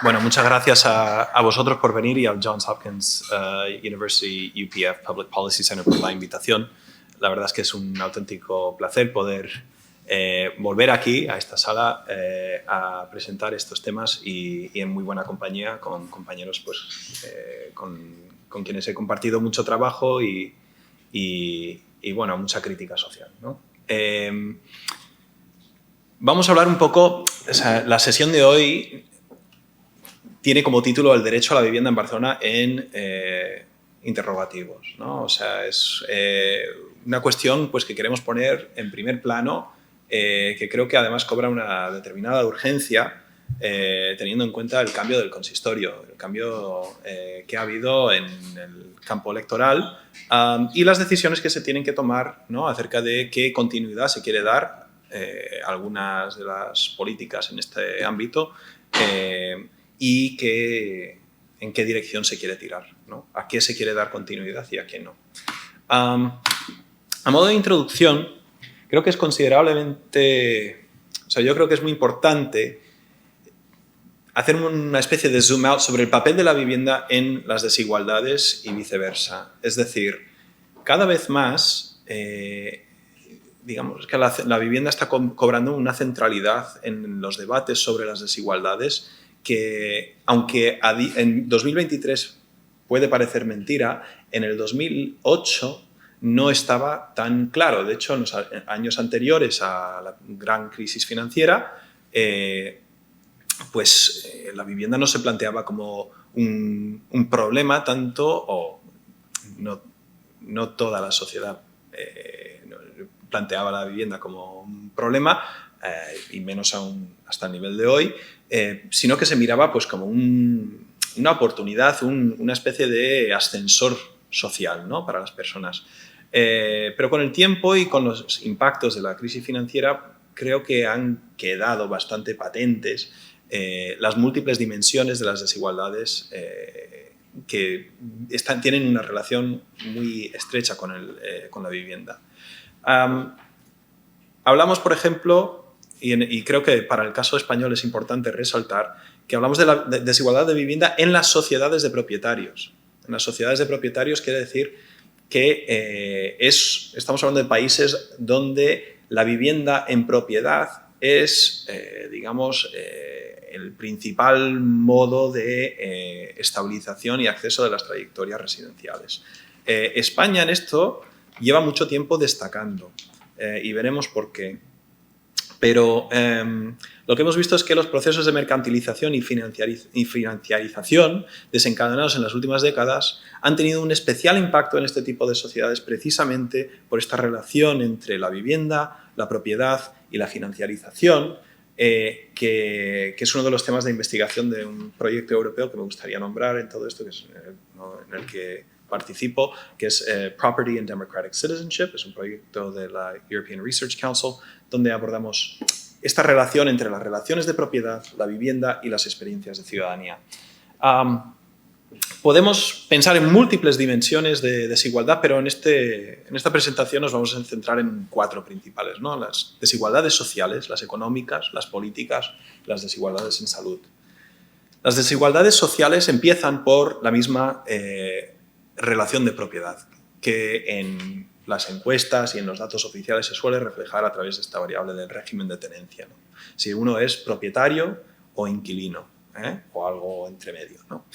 Bueno, muchas gracias a vosotros por venir y al Johns Hopkins University UPF Public Policy Center por la invitación. La verdad es que es un auténtico placer poder volver aquí, a esta sala, a presentar estos temas y en muy buena compañía con compañeros pues, con quienes he compartido mucho trabajo y bueno, mucha crítica social, ¿no? Vamos a hablar un poco, o sea, la sesión de hoy tiene como título el derecho a la vivienda en Barcelona en interrogativos, ¿no? O sea, es una cuestión pues, que queremos poner en primer plano, que creo que además cobra una determinada urgencia, teniendo en cuenta el cambio del consistorio, el cambio que ha habido en el campo electoral y las decisiones que se tienen que tomar, ¿no? Acerca de qué continuidad se quiere dar algunas de las políticas en este ámbito y en qué dirección se quiere tirar, ¿no? A qué se quiere dar continuidad y a qué no. A modo de introducción, creo que es considerablemente, o sea, yo creo que es muy importante hacer una especie de zoom out sobre el papel de la vivienda en las desigualdades y viceversa. Es decir, cada vez más, digamos que la vivienda está cobrando una centralidad en los debates sobre las desigualdades que, aunque en 2023 puede parecer mentira, en el 2008 no estaba tan claro. De hecho, en los años anteriores a la gran crisis financiera, la vivienda no se planteaba como un problema tanto, o no toda la sociedad planteaba la vivienda como un problema, y menos aún hasta el nivel de hoy, sino que se miraba pues, como una oportunidad, una especie de ascensor social, ¿no? Para las personas. Pero con el tiempo y con los impactos de la crisis financiera creo que han quedado bastante patentes las múltiples dimensiones de las desigualdades que tienen una relación muy estrecha con la vivienda. Hablamos, por ejemplo, y creo que para el caso español es importante resaltar, que hablamos de la desigualdad de vivienda en las sociedades de propietarios. En las sociedades de propietarios quiere decir que estamos hablando de países donde la vivienda en propiedad es, digamos, el principal modo de estabilización y acceso de las trayectorias residenciales. España en esto lleva mucho tiempo destacando y veremos por qué. Pero lo que hemos visto es que los procesos de mercantilización y financiarización desencadenados en las últimas décadas han tenido un especial impacto en este tipo de sociedades precisamente por esta relación entre la vivienda, la propiedad y la financiarización, que es uno de los temas de investigación de un proyecto europeo que me gustaría nombrar en todo esto, que es en el que participo, que es Property and Democratic Citizenship. Es un proyecto de la European Research Council donde abordamos esta relación entre las relaciones de propiedad, la vivienda y las experiencias de ciudadanía. Podemos pensar en múltiples dimensiones de desigualdad, pero en esta presentación nos vamos a centrar en 4 principales, ¿no? Las desigualdades sociales, las económicas, las políticas, las desigualdades en salud. Las desigualdades sociales empiezan por la misma relación de propiedad, que en las encuestas y en los datos oficiales se suele reflejar a través de esta variable del régimen de tenencia, ¿no? Si uno es propietario o inquilino, o algo entre medio, ¿no?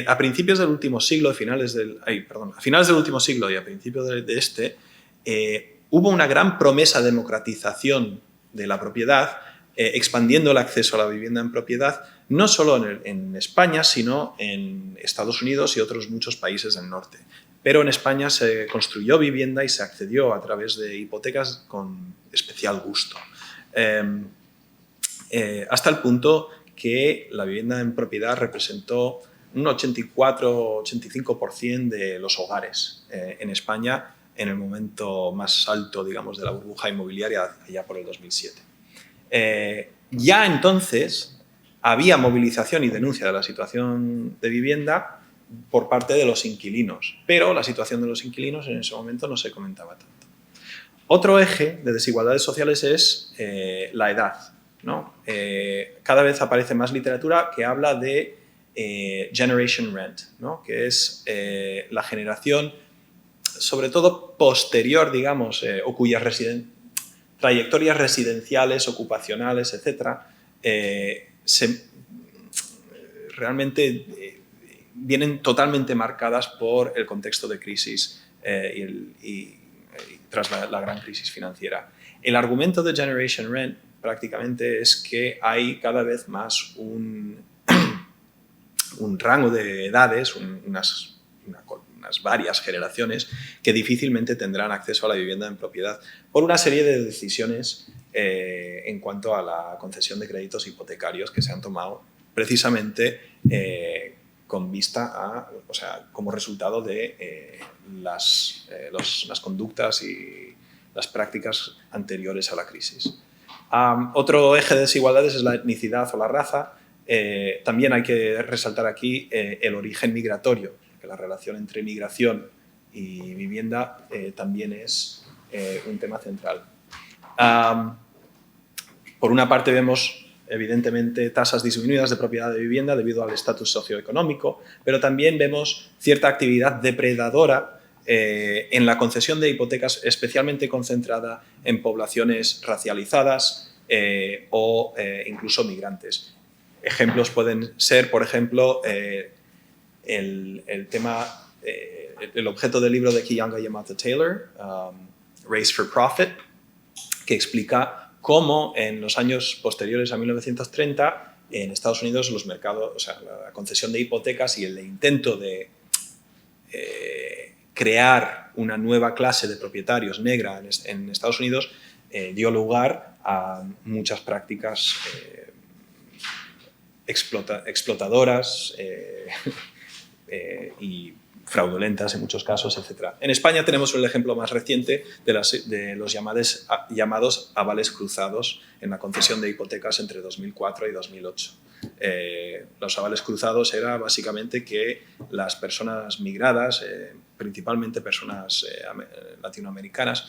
A principios del último siglo, a finales del último siglo y a principios de este, hubo una gran promesa de democratización de la propiedad, expandiendo el acceso a la vivienda en propiedad, no solo en España, sino en Estados Unidos y otros muchos países del norte. Pero en España se construyó vivienda y se accedió a través de hipotecas con especial gusto. Hasta el punto que la vivienda en propiedad representó un 84-85% de los hogares en España en el momento más alto, digamos, de la burbuja inmobiliaria, allá por el 2007. Ya entonces había movilización y denuncia de la situación de vivienda por parte de los inquilinos, pero la situación de los inquilinos en ese momento no se comentaba tanto. Otro eje de desigualdades sociales es la edad. ¿no? Cada vez aparece más literatura que habla de generation rent, ¿no? Que es la generación, sobre todo posterior, digamos, o cuyas trayectorias residenciales, ocupacionales, etcétera, realmente vienen totalmente marcadas por el contexto de crisis y tras la gran crisis financiera. El argumento de Generation Rent prácticamente es que hay cada vez más un rango de edades, unas varias generaciones que difícilmente tendrán acceso a la vivienda en propiedad por una serie de decisiones en cuanto a la concesión de créditos hipotecarios que se han tomado precisamente con vista a, o sea, como resultado de las conductas y las prácticas anteriores a la crisis. Otro eje de desigualdades es la etnicidad o la raza. También hay que resaltar aquí el origen migratorio, que la relación entre migración y vivienda también es un tema central. Por una parte vemos evidentemente tasas disminuidas de propiedad de vivienda debido al estatus socioeconómico, pero también vemos cierta actividad depredadora en la concesión de hipotecas, especialmente concentrada en poblaciones racializadas o incluso migrantes. Ejemplos pueden ser, por ejemplo, el tema, el objeto del libro de Keeanga-Yamahtta Taylor, Race for Profit, que explica cómo en los años posteriores a 1930 en Estados Unidos los mercados, o sea, la concesión de hipotecas y el intento de crear una nueva clase de propietarios negra en Estados Unidos dio lugar a muchas prácticas explotadoras y fraudulentas en muchos casos, etc. En España tenemos el ejemplo más reciente de los llamados avales cruzados en la concesión de hipotecas entre 2004 y 2008. Los avales cruzados era básicamente que las personas migradas, principalmente personas latinoamericanas,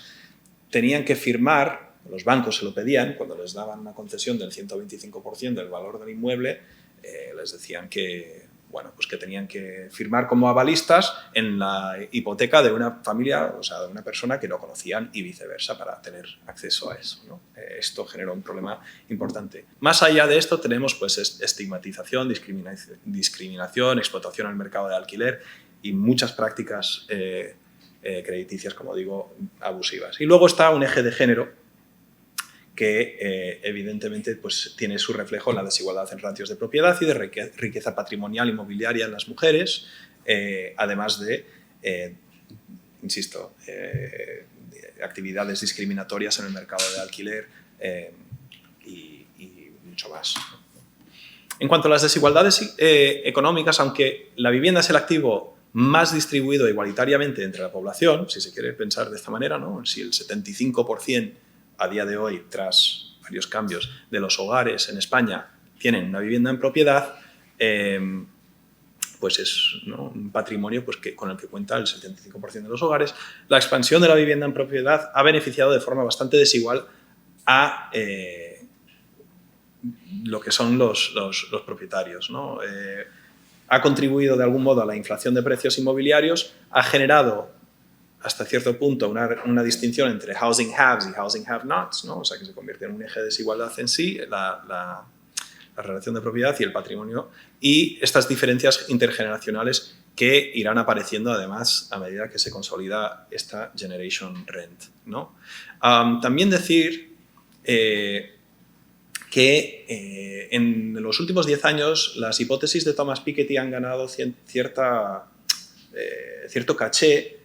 tenían que firmar, los bancos se lo pedían, cuando les daban una concesión del 125% del valor del inmueble, les decían que, bueno, pues que tenían que firmar como avalistas en la hipoteca de una familia, o sea, de una persona que no conocían y viceversa para tener acceso a eso, ¿no? Esto generó un problema importante. Más allá de esto tenemos pues estigmatización, discriminación, explotación al mercado de alquiler y muchas prácticas crediticias, como digo, abusivas. Y luego está un eje de género que evidentemente pues, tiene su reflejo en la desigualdad en ratios de propiedad y de riqueza patrimonial inmobiliaria en las mujeres, además de, insisto, de actividades discriminatorias en el mercado de alquiler y mucho más. En cuanto a las desigualdades económicas, aunque la vivienda es el activo más distribuido igualitariamente entre la población, si se quiere pensar de esta manera, ¿no? Si el 75% a día de hoy, tras varios cambios, de los hogares en España tienen una vivienda en propiedad, pues es, ¿no?, un patrimonio pues, con el que cuenta el 75% de los hogares. La expansión de la vivienda en propiedad ha beneficiado de forma bastante desigual a lo que son los propietarios, ¿no? Ha contribuido de algún modo a la inflación de precios inmobiliarios, ha generado hasta cierto punto una distinción entre housing haves y housing have-nots, ¿no? O sea, que se convierte en un eje de desigualdad en sí, la relación de propiedad y el patrimonio, y estas diferencias intergeneracionales que irán apareciendo además a medida que se consolida esta generation rent, ¿no? También decir que en los últimos 10 años las hipótesis de Thomas Piketty han ganado cierto caché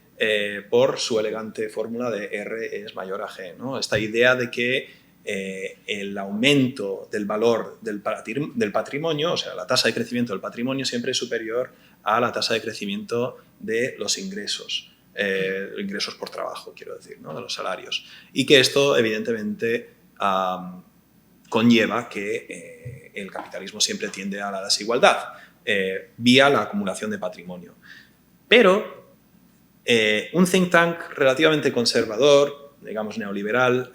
por su elegante fórmula de R es mayor a G, ¿no? Esta idea de que el aumento del valor del patrimonio, o sea, la tasa de crecimiento del patrimonio siempre es superior a la tasa de crecimiento de los ingresos, ingresos por trabajo, quiero decir, ¿no?, de los salarios. Y que esto, evidentemente, conlleva que el capitalismo siempre tiende a la desigualdad vía la acumulación de patrimonio. Pero un think tank relativamente conservador, digamos, neoliberal,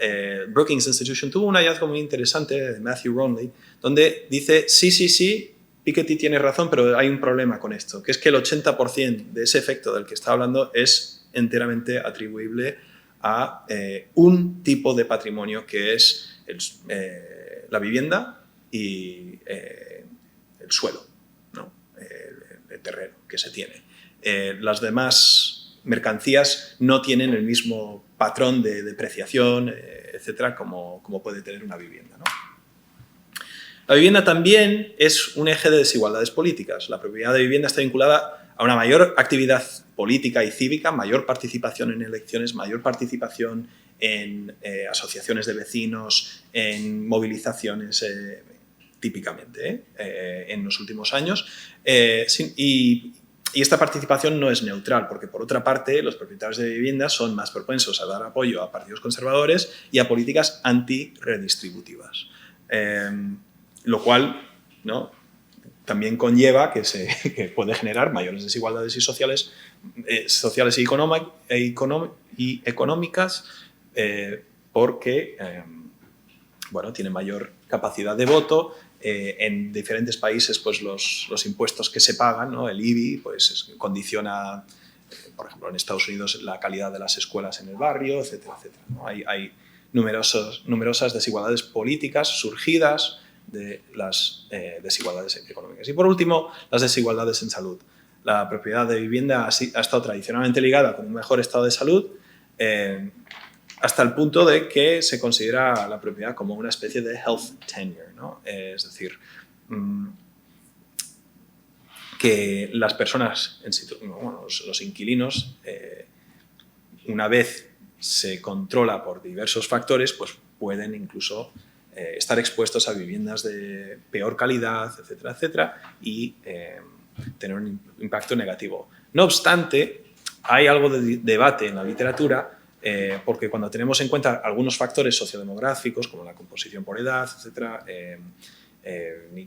Brookings Institution, tuvo un hallazgo muy interesante de Matthew Ronley, donde dice, sí, Piketty tiene razón, pero hay un problema con esto, que es que el 80% de ese efecto del que está hablando es enteramente atribuible a un tipo de patrimonio que es la vivienda y el suelo, ¿no? El terreno que se tiene. Las demás mercancías no tienen el mismo patrón de depreciación, etcétera, como puede tener una vivienda, ¿no? La vivienda también es un eje de desigualdades políticas. La propiedad de vivienda está vinculada a una mayor actividad política y cívica, mayor participación en elecciones, mayor participación en asociaciones de vecinos, en movilizaciones, típicamente, en los últimos años. Y esta participación no es neutral, porque por otra parte los propietarios de viviendas son más propensos a dar apoyo a partidos conservadores y a políticas antirredistributivas. Lo cual, ¿no?, también conlleva que puede generar mayores desigualdades sociales y económicas, porque bueno, tiene mayor capacidad de voto. En diferentes países, pues los impuestos que se pagan, ¿no?, el IBI, pues condiciona, por ejemplo, en Estados Unidos, la calidad de las escuelas en el barrio, etcétera, etcétera, ¿no? Hay numerosas desigualdades políticas surgidas de las desigualdades económicas. Y por último, las desigualdades en salud. La propiedad de vivienda ha estado tradicionalmente ligada con un mejor estado de salud, hasta el punto de que se considera la propiedad como una especie de health tenure, ¿no? Es decir, que las personas, los inquilinos, una vez se controla por diversos factores, pues pueden incluso estar expuestos a viviendas de peor calidad, etcétera, etcétera, y tener un impacto negativo. No obstante, hay algo de debate en la literatura, porque cuando tenemos en cuenta algunos factores sociodemográficos, como la composición por edad, etcétera,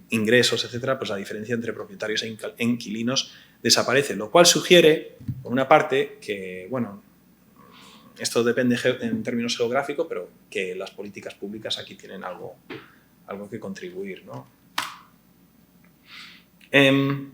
ingresos, etcétera, pues la diferencia entre propietarios e inquilinos desaparece, lo cual sugiere, por una parte, que, bueno, esto depende en términos geográficos, pero que las políticas públicas aquí tienen algo que contribuir, ¿no? En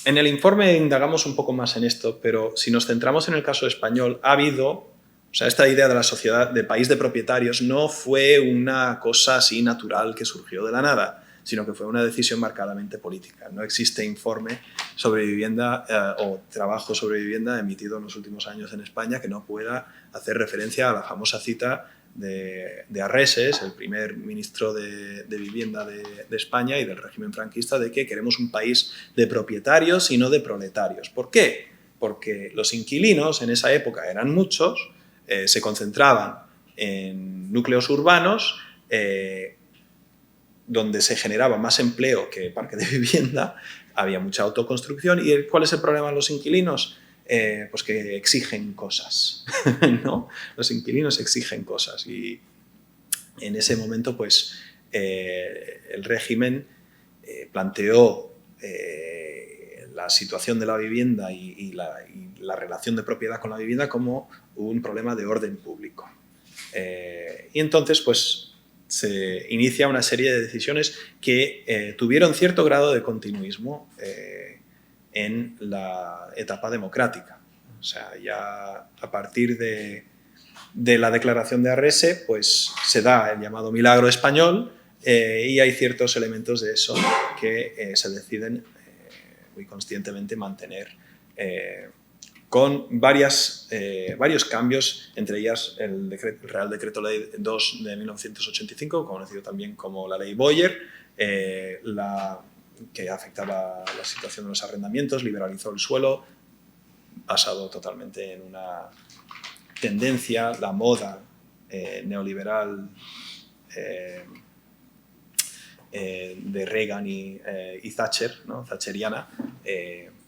el informe indagamos un poco más en esto, pero si nos centramos en el caso español, ha habido, o sea, esta idea de la sociedad, de país de propietarios, no fue una cosa así natural que surgió de la nada, sino que fue una decisión marcadamente política. No existe informe sobre vivienda o trabajo sobre vivienda emitido en los últimos años en España que no pueda hacer referencia a la famosa cita de Arreses, el primer ministro de Vivienda de España y del régimen franquista, de que queremos un país de propietarios y no de proletarios. ¿Por qué? Porque los inquilinos en esa época eran muchos, se concentraban en núcleos urbanos, donde se generaba más empleo que parque de vivienda, había mucha autoconstrucción. ¿Y cuál es el problema de los inquilinos? Pues que exigen cosas, ¿no? Los inquilinos exigen cosas y en ese momento pues el régimen planteó la situación de la vivienda y la relación de propiedad con la vivienda como un problema de orden público. Y entonces pues se inicia una serie de decisiones que tuvieron cierto grado de continuismo en la etapa democrática. O sea, ya a partir de la declaración de Arrese, pues se da el llamado milagro español y hay ciertos elementos de eso que se deciden muy conscientemente mantener con varios cambios, entre ellas el Real Decreto Ley 2 de 1985, conocido también como la Ley Boyer, que afectaba la situación de los arrendamientos, liberalizó el suelo, basado totalmente en una tendencia, la moda neoliberal de Reagan y Thatcher, ¿no?, thatcheriana,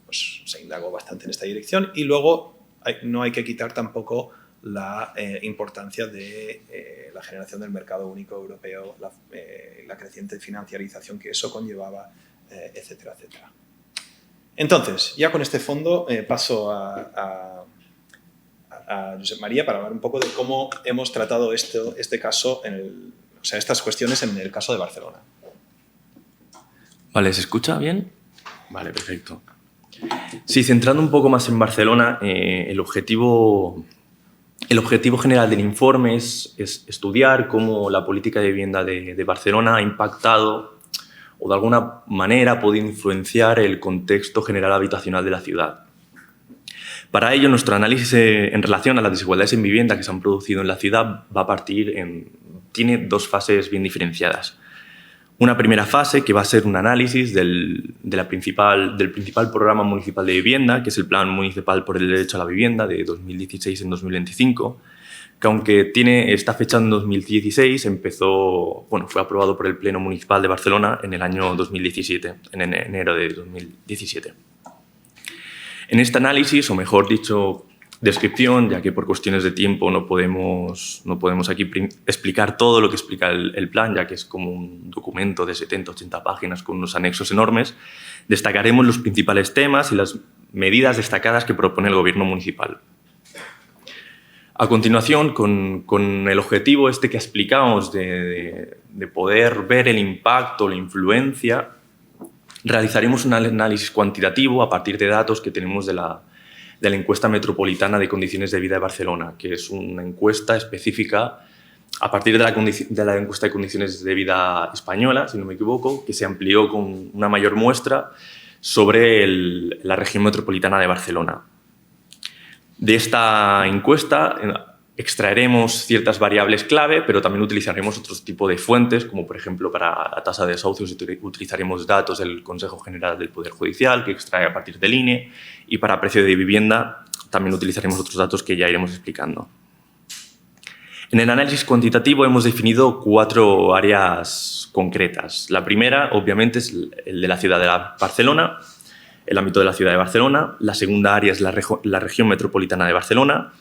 pues se indagó bastante en esta dirección. Y luego no hay que quitar tampoco la importancia de la generación del mercado único europeo, la creciente financiarización que eso conllevaba, etcétera, etcétera. Entonces, ya con este fondo paso a a Josep María para hablar un poco de cómo hemos tratado este caso, estas cuestiones en el caso de Barcelona. Vale, ¿se escucha bien? Vale, perfecto. Sí, centrando un poco más en Barcelona, el objetivo general del informe es estudiar cómo la política de vivienda de Barcelona ha impactado o de alguna manera ha podido influenciar el contexto general habitacional de la ciudad. Para ello, nuestro análisis en relación a las desigualdades en vivienda que se han producido en la ciudad tiene dos fases bien diferenciadas. Una primera fase que va a ser un análisis del principal programa municipal de vivienda, que es el Plan Municipal por el Derecho a la Vivienda de 2016 en 2025, que aunque está fechado en 2016, fue aprobado por el Pleno Municipal de Barcelona en el año 2017, en enero de 2017. En este análisis, o mejor dicho, descripción, ya que por cuestiones de tiempo no podemos aquí explicar todo lo que explica el plan, ya que es como un documento de 70-80 páginas con unos anexos enormes, destacaremos los principales temas y las medidas destacadas que propone el Gobierno municipal. A continuación, con el objetivo que explicamos de poder ver el impacto, la influencia, realizaremos un análisis cuantitativo a partir de datos que tenemos de la encuesta metropolitana de condiciones de vida de Barcelona, que es una encuesta específica a partir de la encuesta de condiciones de vida española, si no me equivoco, que se amplió con una mayor muestra sobre la región metropolitana de Barcelona. De esta encuesta extraeremos ciertas variables clave, pero también utilizaremos otro tipo de fuentes, como por ejemplo para la tasa de desahucios utilizaremos datos del Consejo General del Poder Judicial, que extrae a partir del INE, y para precio de vivienda también utilizaremos otros datos que ya iremos explicando. En el análisis cuantitativo hemos definido 4 áreas concretas. La primera, obviamente, es el de la ciudad de Barcelona, el ámbito de la ciudad de Barcelona. La segunda área es la región metropolitana de Barcelona,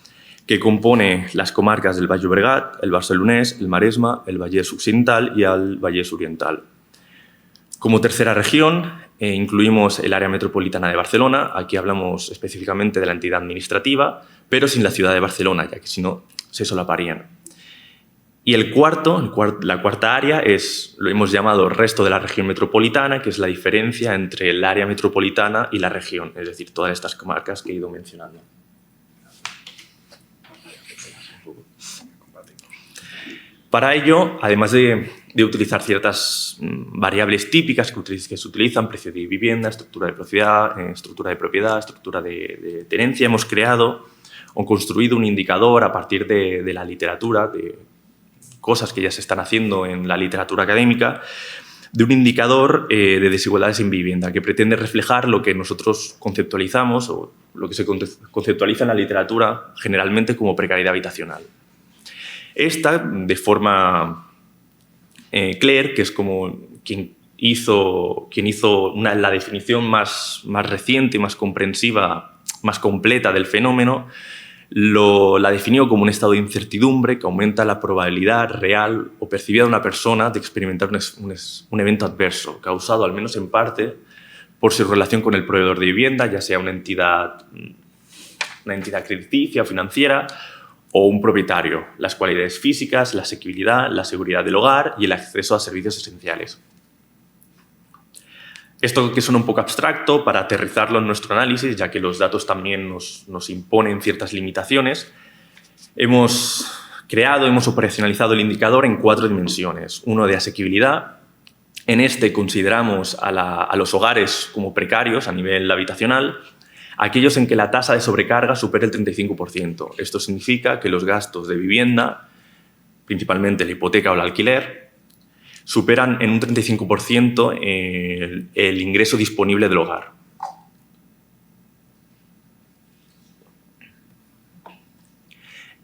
que compone las comarcas del Baix Llobregat, el Barcelonès, el Maresme, el Vallès Occidental y el Vallès Oriental. Como tercera región, incluimos el área metropolitana de Barcelona. Aquí hablamos específicamente de la entidad administrativa, pero sin la ciudad de Barcelona, ya que si no se solaparían. Y la cuarta área lo hemos llamado resto de la región metropolitana, que es la diferencia entre el área metropolitana y la región, es decir, todas estas comarcas que he ido mencionando. Para ello, además de utilizar variables típicas que se utilizan, precio de vivienda, estructura de propiedad, estructura de tenencia, hemos creado o construido un indicador a partir de la literatura, de cosas que ya se están haciendo en la literatura académica, de un indicador de desigualdades en vivienda que pretende reflejar lo que nosotros conceptualizamos o lo que se conceptualiza en la literatura generalmente como precariedad habitacional. Esta, de forma Claire, que es como quien hizo la definición más reciente, más comprensiva, más completa del fenómeno, la definió como un estado de incertidumbre que aumenta la probabilidad real o percibida de una persona de experimentar un evento adverso, causado al menos en parte por su relación con el proveedor de vivienda, ya sea una entidad crediticia o financiera, o un propietario, las cualidades físicas, la asequibilidad, la seguridad del hogar y el acceso a servicios esenciales. Esto que suena un poco abstracto, para aterrizarlo en nuestro análisis, ya que los datos también nos imponen ciertas limitaciones, hemos operacionalizado el indicador en 4 dimensiones. Uno de asequibilidad. En este consideramos a los hogares como precarios a nivel habitacional, aquellos en que la tasa de sobrecarga supera el 35%. Esto significa que los gastos de vivienda, principalmente la hipoteca o el alquiler, superan en un 35% el ingreso disponible del hogar.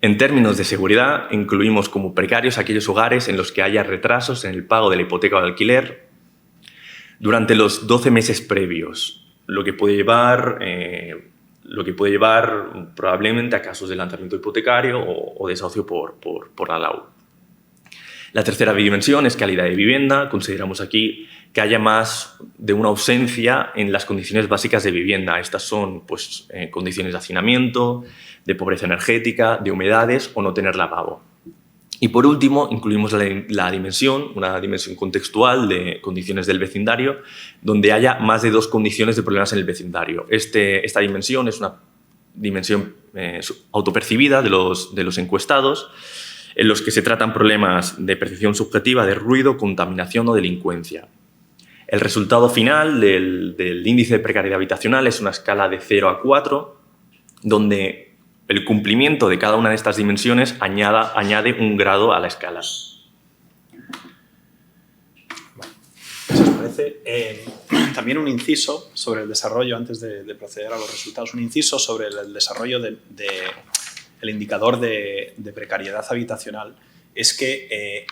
En términos de seguridad, incluimos como precarios aquellos hogares en los que haya retrasos en el pago de la hipoteca o el alquiler durante los 12 meses previos, lo que puede llevar probablemente a casos de lanzamiento hipotecario o desahucio por la lau. La tercera dimensión es calidad de vivienda. Consideramos aquí que haya más de una ausencia en las condiciones básicas de vivienda. Estas son pues, condiciones de hacinamiento, de pobreza energética, de humedades o no tener lavabo. Y por último, incluimos una dimensión contextual de condiciones del vecindario, donde haya más de 2 condiciones de problemas en el vecindario. Esta dimensión es una dimensión autopercibida de los encuestados, en los que se tratan problemas de percepción subjetiva de ruido, contaminación o delincuencia. El resultado final del índice de precariedad habitacional es una escala de 0 a 4, donde el cumplimiento de cada una de estas dimensiones añade un grado a la escala. Si os parece, también un inciso sobre el desarrollo, antes de proceder a los resultados, un inciso sobre el desarrollo del indicador de precariedad habitacional, es que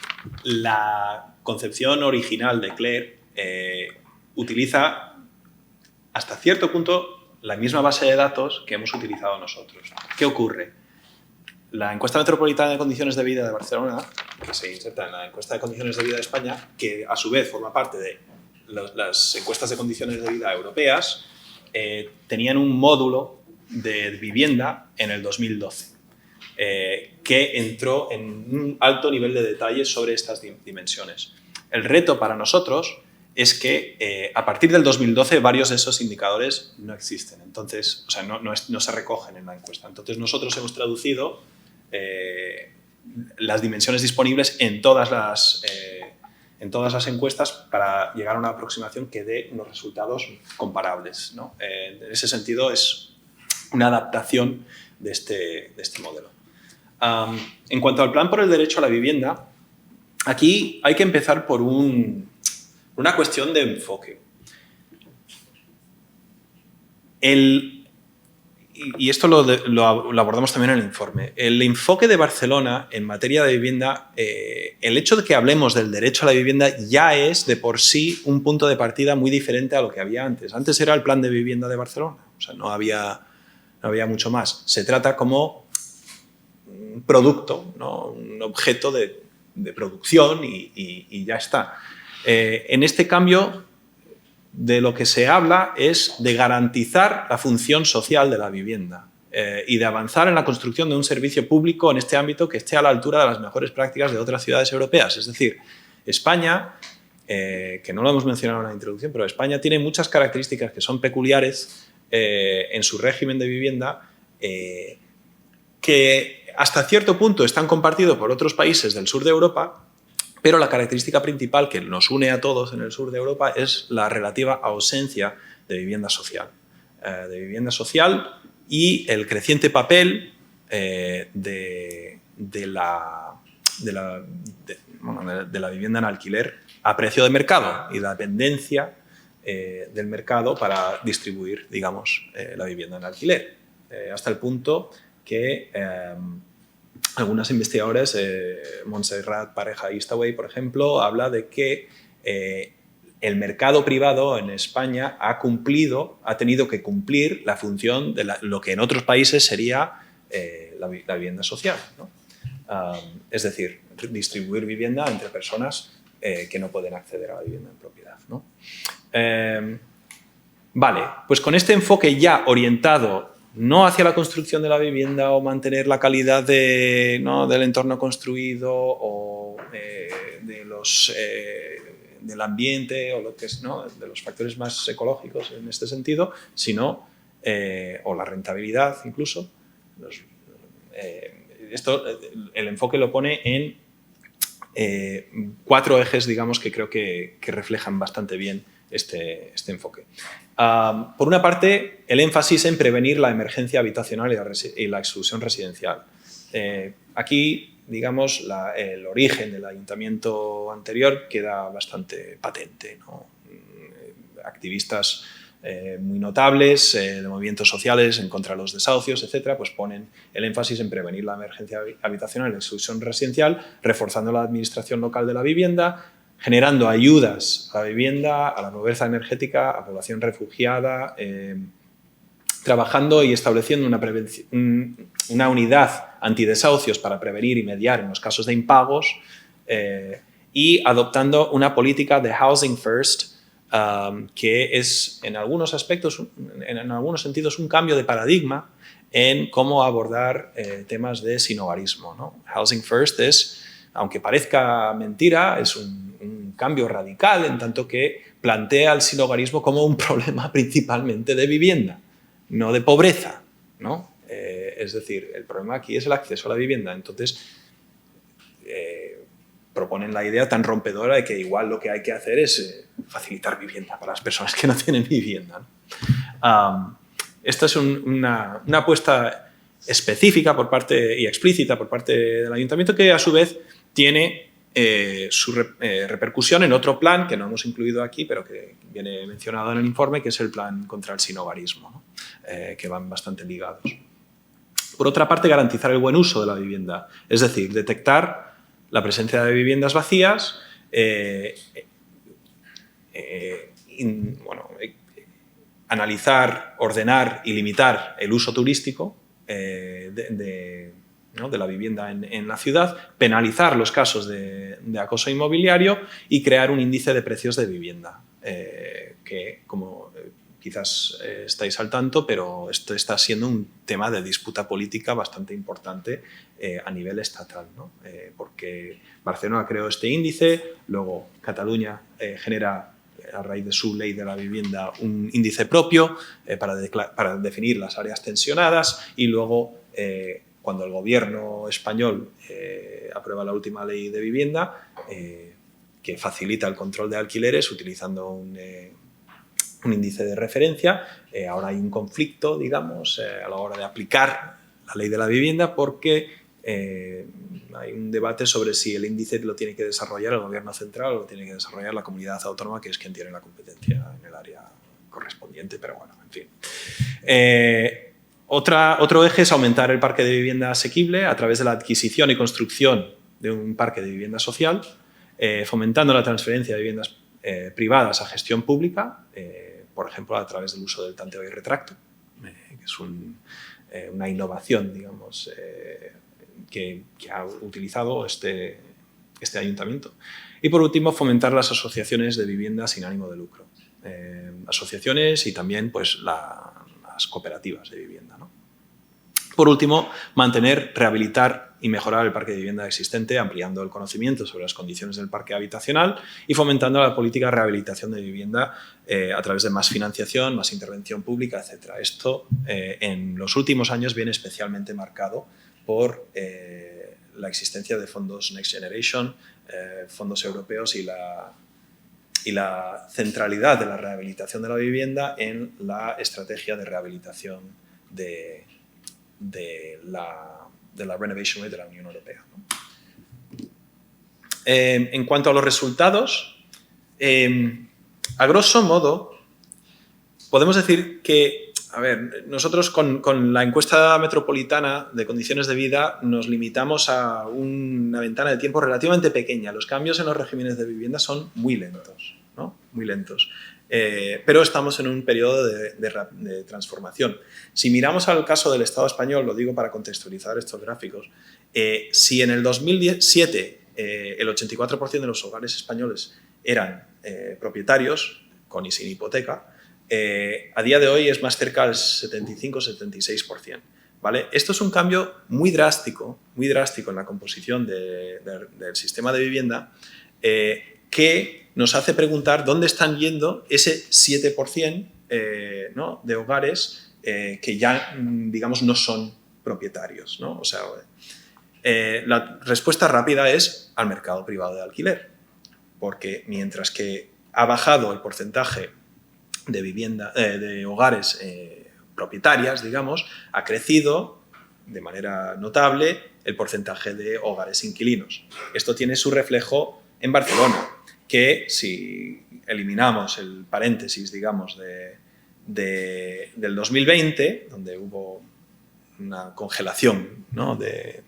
la concepción original de Clare utiliza hasta cierto punto la misma base de datos que hemos utilizado nosotros. ¿Qué ocurre? La encuesta metropolitana de condiciones de vida de Barcelona, que se inserta en la encuesta de condiciones de vida de España, que a su vez forma parte de las encuestas de condiciones de vida europeas, tenían un módulo de vivienda en el 2012, que entró en un alto nivel de detalle sobre estas dimensiones. El reto para nosotros es que a partir del 2012 varios de esos indicadores no existen, entonces, o sea, no se recogen en la encuesta. Entonces nosotros hemos traducido las dimensiones disponibles en todas las encuestas para llegar a una aproximación que dé unos resultados comparables, ¿no? En ese sentido es una adaptación de este modelo. En cuanto al plan por el derecho a la vivienda, aquí hay que empezar por una cuestión de enfoque. Y esto lo abordamos también en el informe. El enfoque de Barcelona en materia de vivienda, el hecho de que hablemos del derecho a la vivienda ya es de por sí un punto de partida muy diferente a lo que había antes. Antes era el plan de vivienda de Barcelona, o sea, no había mucho más. Se trata como un producto, ¿no? Un objeto de producción y ya está. En este cambio, de lo que se habla es de garantizar la función social de la vivienda y de avanzar en la construcción de un servicio público en este ámbito que esté a la altura de las mejores prácticas de otras ciudades europeas. Es decir, España, que no lo hemos mencionado en la introducción, pero España tiene muchas características que son peculiares en su régimen de vivienda que hasta cierto punto están compartidos por otros países del sur de Europa, pero la característica principal que nos une a todos en el sur de Europa es la relativa ausencia de vivienda social. Y el creciente papel de la vivienda en alquiler a precio de mercado y la dependencia del mercado para distribuir, digamos, la vivienda en alquiler. Hasta el punto que algunas investigadoras, Montserrat Pareja Eastaway, por ejemplo, habla de que el mercado privado en España ha tenido que cumplir la función de lo que en otros países sería la vivienda social, ¿no? Es decir, distribuir vivienda entre personas que no pueden acceder a la vivienda en propiedad, ¿no? Vale, pues con este enfoque ya orientado no hacia la construcción de la vivienda o mantener la calidad del entorno construido o del ambiente o lo que es, ¿no?, de los factores más ecológicos en este sentido, sino o la rentabilidad incluso. El enfoque lo pone en 4 ejes, digamos, que creo que reflejan bastante bien este enfoque. Por una parte, el énfasis en prevenir la emergencia habitacional y la exclusión residencial. Aquí, digamos, el origen del ayuntamiento anterior queda bastante patente, ¿no? Activistas muy notables de movimientos sociales en contra de los desahucios, etcétera, pues ponen el énfasis en prevenir la emergencia habitacional y la exclusión residencial, reforzando la administración local de la vivienda, generando ayudas a la vivienda, a la pobreza energética, a población refugiada, trabajando y estableciendo una unidad antidesahucios para prevenir y mediar en los casos de impagos, y adoptando una política de housing first, que es en algunos aspectos, en algunos sentidos, un cambio de paradigma en cómo abordar temas de sinhogarismo, ¿no? Housing first es, aunque parezca mentira, es un cambio radical en tanto que plantea el sinhogarismo como un problema principalmente de vivienda, no de pobreza, ¿no? Es decir, el problema aquí es el acceso a la vivienda. Entonces, proponen la idea tan rompedora de que igual lo que hay que hacer es facilitar vivienda para las personas que no tienen vivienda, ¿no? Esta es una apuesta específica por parte, y explícita por parte del ayuntamiento, que a su vez tiene su repercusión en otro plan que no hemos incluido aquí, pero que viene mencionado en el informe, que es el plan contra el sinhogarismo, ¿no? Que van bastante ligados. Por otra parte, garantizar el buen uso de la vivienda, es decir, detectar la presencia de viviendas vacías, analizar, ordenar y limitar el uso turístico ¿no? de la vivienda en la ciudad, penalizar los casos de acoso inmobiliario y crear un índice de precios de vivienda, que, como quizás estáis al tanto, pero esto está siendo un tema de disputa política bastante importante a nivel estatal, ¿no? Porque Barcelona creó este índice, luego Cataluña genera, a raíz de su ley de la vivienda, un índice propio para definir las áreas tensionadas, y luego, cuando el gobierno español aprueba la última ley de vivienda, que facilita el control de alquileres utilizando un índice de referencia, ahora hay un conflicto, digamos, a la hora de aplicar la ley de la vivienda, porque hay un debate sobre si el índice lo tiene que desarrollar el gobierno central o lo tiene que desarrollar la comunidad autónoma, que es quien tiene la competencia en el área correspondiente, pero bueno, en fin. Otro eje es aumentar el parque de vivienda asequible a través de la adquisición y construcción de un parque de vivienda social, fomentando la transferencia de viviendas privadas a gestión pública, por ejemplo, a través del uso del tanteo y retracto, que es una innovación, digamos, que ha utilizado este ayuntamiento. Y por último, fomentar las asociaciones de vivienda sin ánimo de lucro. Asociaciones y también pues, las cooperativas de vivienda, ¿no? Por último, mantener, rehabilitar y mejorar el parque de vivienda existente, ampliando el conocimiento sobre las condiciones del parque habitacional y fomentando la política de rehabilitación de vivienda a través de más financiación, más intervención pública, etc. Esto en los últimos años viene especialmente marcado por la existencia de fondos Next Generation, fondos europeos y la centralidad de la rehabilitación de la vivienda en la estrategia de rehabilitación de la Renovation Rate de la Unión Europea, ¿no? En cuanto a los resultados, a grosso modo, podemos decir que, a ver, nosotros con la encuesta metropolitana de condiciones de vida nos limitamos a una ventana de tiempo relativamente pequeña. Los cambios en los regímenes de vivienda son muy lentos, ¿no? Muy lentos. Pero estamos en un periodo de transformación. Si miramos al caso del Estado español, lo digo para contextualizar estos gráficos, si en el 2007 el 84% de los hogares españoles eran propietarios, con y sin hipoteca, a día de hoy es más cerca del 75-76%. ¿Vale? Esto es un cambio muy drástico en la composición del sistema de vivienda, que nos hace preguntar dónde están yendo ese 7% ¿no? de hogares que ya, digamos, no son propietarios, ¿no? O sea, la respuesta rápida es al mercado privado de alquiler, porque mientras que ha bajado el porcentaje de hogares propietarias, digamos, ha crecido de manera notable el porcentaje de hogares inquilinos. Esto tiene su reflejo en Barcelona, que si eliminamos el paréntesis, digamos, del 2020, donde hubo una congelación, ¿no? de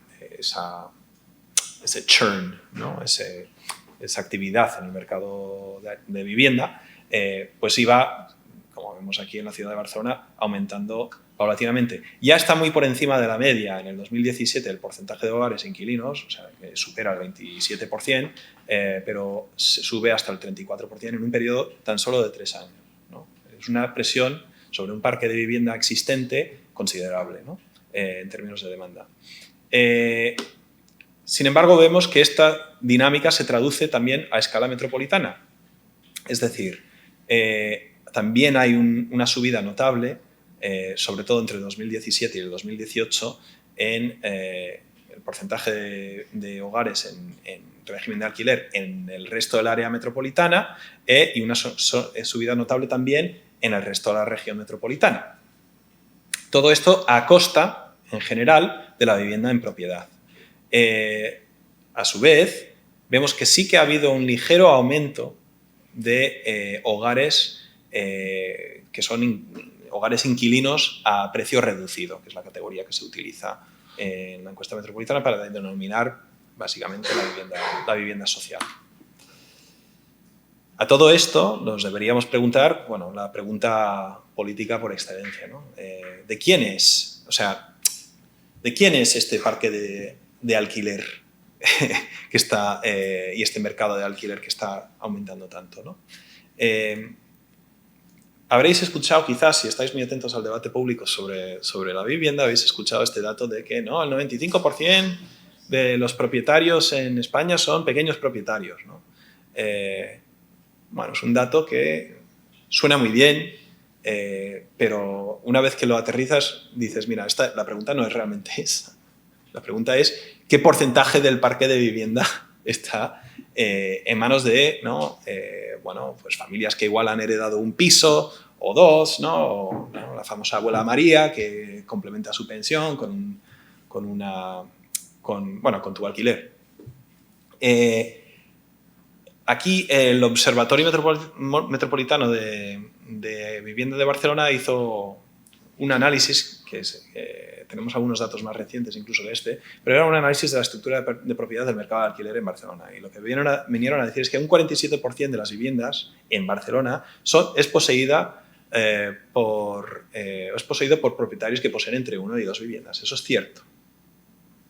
ese churn, ¿no? esa actividad en el mercado de vivienda, pues iba, como vemos aquí en la ciudad de Barcelona, aumentando paulatinamente. Ya está muy por encima de la media. En el 2017 el porcentaje de hogares inquilinos, o sea, que supera el 27%, pero se sube hasta el 34% en un periodo tan solo de 3 años, ¿no? Es una presión sobre un parque de vivienda existente considerable, ¿no? En términos de demanda. Sin embargo, vemos que esta dinámica se traduce también a escala metropolitana. Es decir, también hay una subida notable, sobre todo entre el 2017 y el 2018, en el porcentaje de hogares en régimen de alquiler en el resto del área metropolitana y una subida notable también en el resto de la región metropolitana. Todo esto a costa, en general, de la vivienda en propiedad. A su vez, vemos que sí que ha habido un ligero aumento de hogares que son hogares inquilinos a precio reducido, que es la categoría que se utiliza en la encuesta metropolitana para denominar básicamente la vivienda social. A todo esto nos deberíamos preguntar, bueno, la pregunta política por excelencia, ¿no? ¿De quién es? O sea, ¿de quién es este parque de alquiler que está, y este mercado de alquiler que está aumentando tanto, ¿no? Habréis escuchado, quizás, si estáis muy atentos al debate público sobre la vivienda, habéis escuchado este dato de que no, el 95% de los propietarios en España son pequeños propietarios, ¿no? Bueno, es un dato que suena muy bien, pero una vez que lo aterrizas, dices, mira, la pregunta no es realmente esa. La pregunta es, ¿qué porcentaje del parque de vivienda está en manos de, ¿no? Bueno, pues familias que igual han heredado un piso o dos, ¿no? O, ¿no? La famosa abuela María que complementa su pensión con tu alquiler. Aquí el Observatorio Metropolitano de Vivienda de Barcelona hizo un análisis, tenemos algunos datos más recientes incluso de este, pero era un análisis de la estructura de propiedad del mercado de alquiler en Barcelona. Y lo que vinieron a decir es que un 47% de las viviendas en Barcelona es poseído por propietarios que poseen entre 1 y 2 viviendas. Eso es cierto,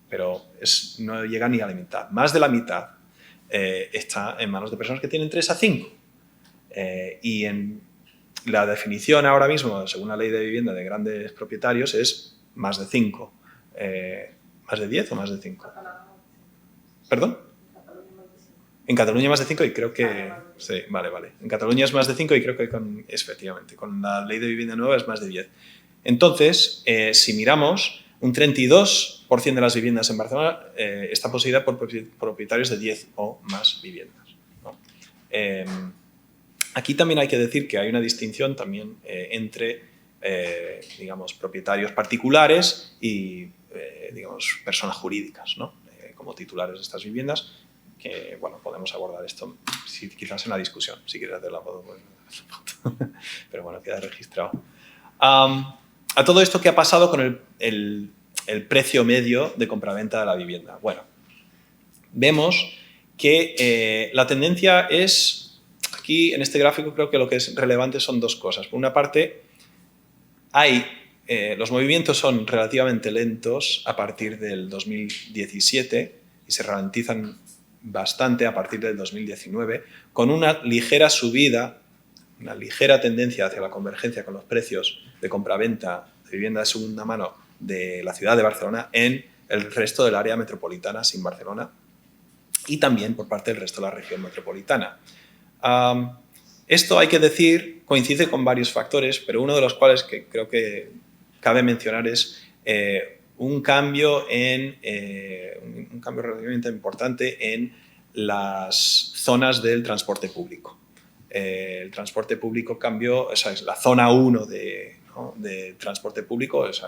pero no llega ni a la mitad. Más de la mitad está en manos de personas que tienen 3 a 5. Y en la definición ahora mismo, según la ley de vivienda de grandes propietarios, es más de 5. ¿Más de 10 o más de 5? ¿Perdón? En Cataluña más de 5 y creo que... Sí, vale. En Cataluña es más de 5 y creo que efectivamente, con la ley de vivienda nueva es más de 10. Entonces, si miramos, un 32% de las viviendas en Barcelona está poseída por propietarios de 10 o más viviendas, ¿no? Aquí también hay que decir que hay una distinción también entre, digamos, propietarios particulares y, digamos, personas jurídicas, ¿no? Como titulares de estas viviendas, que, bueno, podemos abordar esto quizás en la discusión. Si quieres hacer la foto, pues, pero bueno, queda registrado. A todo esto, ¿qué ha pasado con el precio medio de compraventa de la vivienda? Bueno, vemos que la tendencia es... Aquí, en este gráfico, creo que lo que es relevante son dos cosas. Por una parte, los movimientos son relativamente lentos a partir del 2017 y se ralentizan bastante a partir del 2019, con una ligera subida, una ligera tendencia hacia la convergencia con los precios de compraventa de vivienda de segunda mano de la ciudad de Barcelona en el resto del área metropolitana sin Barcelona y también por parte del resto de la región metropolitana. Esto, hay que decir, coincide con varios factores, pero uno de los cuales que creo que cabe mencionar es un cambio relativamente importante en las zonas del transporte público. El transporte público cambió, o sea, es la zona 1 de transporte público, es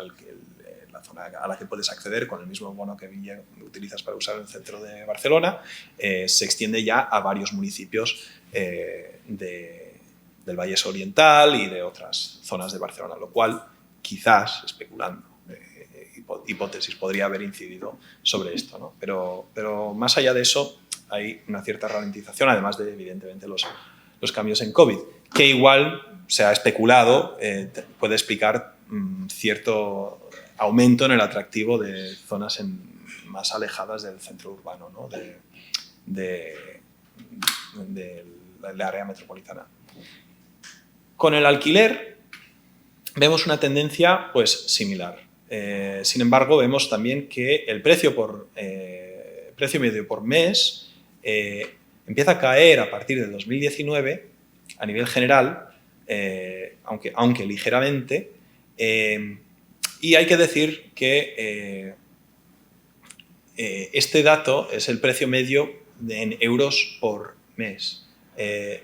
la zona a la que puedes acceder con el mismo bono que utilizas para usar en el centro de Barcelona, se extiende ya a varios municipios del Vallès Oriental y de otras zonas de Barcelona, lo cual quizás, especulando, hipótesis, podría haber incidido sobre esto, ¿no? Pero más allá de eso hay una cierta ralentización, además de, evidentemente, los cambios en COVID, que igual se ha especulado, puede explicar cierto aumento en el atractivo de zonas más alejadas del centro urbano, ¿no? del área metropolitana. Con el alquiler vemos una tendencia pues, similar. Sin embargo, vemos también que el precio medio por mes empieza a caer a partir del 2019 a nivel general, aunque ligeramente, y hay que decir que este dato es el precio medio en euros por mes,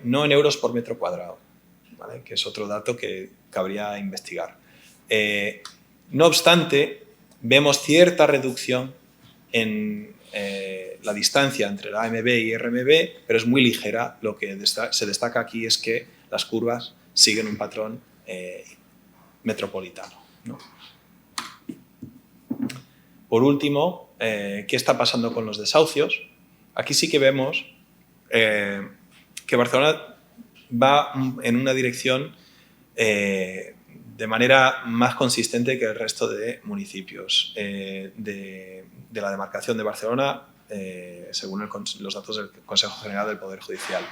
no en euros por metro cuadrado, ¿vale? Que es otro dato que cabría investigar. No obstante, vemos cierta reducción en la distancia entre la AMB y RMB, pero es muy ligera. Lo que se destaca aquí es que las curvas siguen un patrón metropolitano, ¿no? Por último, ¿qué está pasando con los desahucios? Aquí sí que vemos que Barcelona va en una dirección de manera más consistente que el resto de municipios de la demarcación de Barcelona, según los datos del Consejo General del Poder Judicial.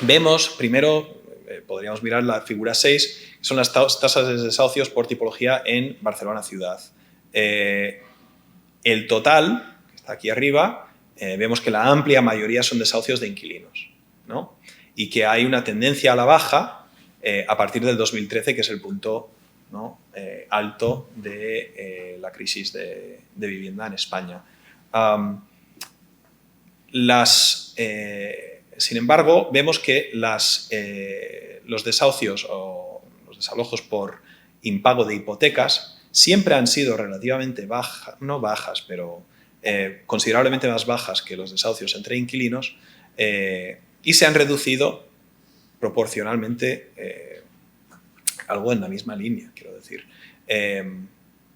Vemos, primero, podríamos mirar la figura 6, que son las tasas de desahucios por tipología en Barcelona ciudad. El total, que está aquí arriba, vemos que la amplia mayoría son desahucios de inquilinos, ¿no? Y que hay una tendencia a la baja a partir del 2013, que es el punto, ¿no? Alto de la crisis de vivienda en España. Sin embargo, vemos que los desahucios o los desalojos por impago de hipotecas siempre han sido relativamente bajas, no bajas, pero considerablemente más bajas que los desahucios entre inquilinos, y se han reducido proporcionalmente algo en la misma línea, quiero decir.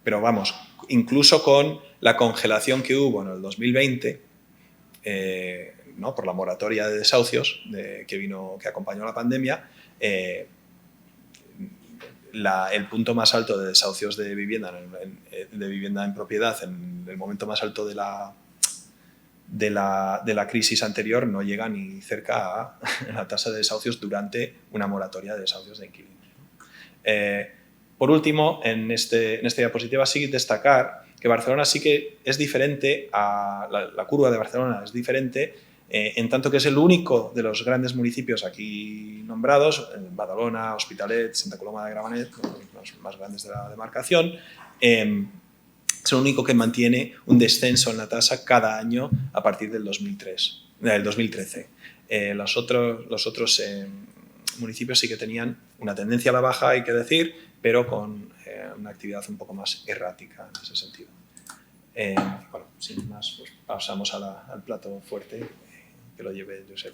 Pero vamos, incluso con la congelación que hubo en el 2020, ¿no? Por la moratoria de desahucios que acompañó la pandemia, el punto más alto de desahucios de vivienda en propiedad en el momento más alto de la crisis anterior no llega ni cerca a la tasa de desahucios durante una moratoria de desahucios de inquilinos. Por último, en esta diapositiva sí destacar que Barcelona sí que es diferente, la curva de Barcelona es diferente, en tanto que es el único de los grandes municipios aquí nombrados, Badalona, Hospitalet, Santa Coloma de Gramenet, los más grandes de la demarcación, es el único que mantiene un descenso en la tasa cada año a partir del 2013. Los otros municipios sí que tenían una tendencia a la baja, hay que decir, pero con una actividad un poco más errática en ese sentido. Bueno, sin más, pues pasamos al plato fuerte, que lo lleve Josep.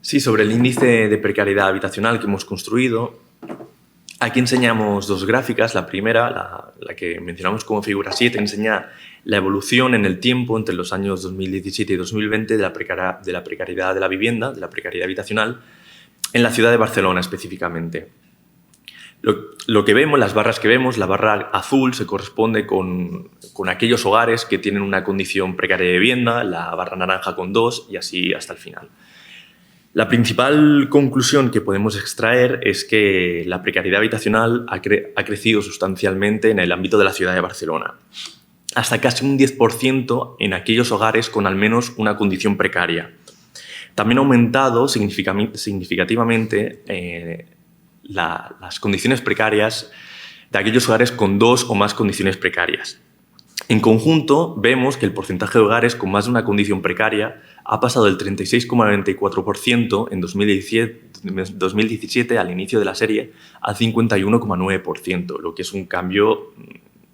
Sí, sobre el índice de precariedad habitacional que hemos construido, aquí enseñamos dos gráficas. La primera, la que mencionamos como figura 7, enseña la evolución en el tiempo entre los años 2017 y 2020 de la precariedad de la vivienda, de la precariedad habitacional, en la ciudad de Barcelona específicamente. Lo que vemos, las barras que vemos, la barra azul se corresponde con aquellos hogares que tienen una condición precaria de vivienda, la barra naranja con 2 y así hasta el final. La principal conclusión que podemos extraer es que la precariedad habitacional ha crecido sustancialmente en el ámbito de la ciudad de Barcelona, hasta casi un 10% en aquellos hogares con al menos una condición precaria. También ha aumentado significativamente las condiciones precarias de aquellos hogares con 2 o más condiciones precarias. En conjunto, vemos que el porcentaje de hogares con más de una condición precaria ha pasado del 36,94% en 2017 al inicio de la serie al 51,9%, lo que es un cambio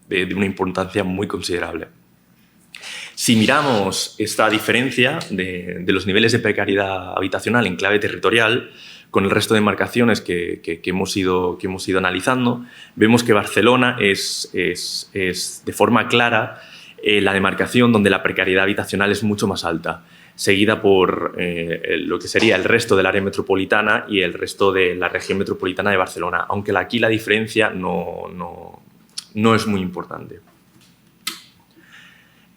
de una importancia muy considerable. Si miramos esta diferencia de los niveles de precariedad habitacional en clave territorial con el resto de demarcaciones que hemos ido analizando, vemos que Barcelona es de forma clara la demarcación donde la precariedad habitacional es mucho más alta. seguida por lo que sería el resto del área metropolitana y el resto de la región metropolitana de Barcelona, aunque aquí la diferencia no es muy importante.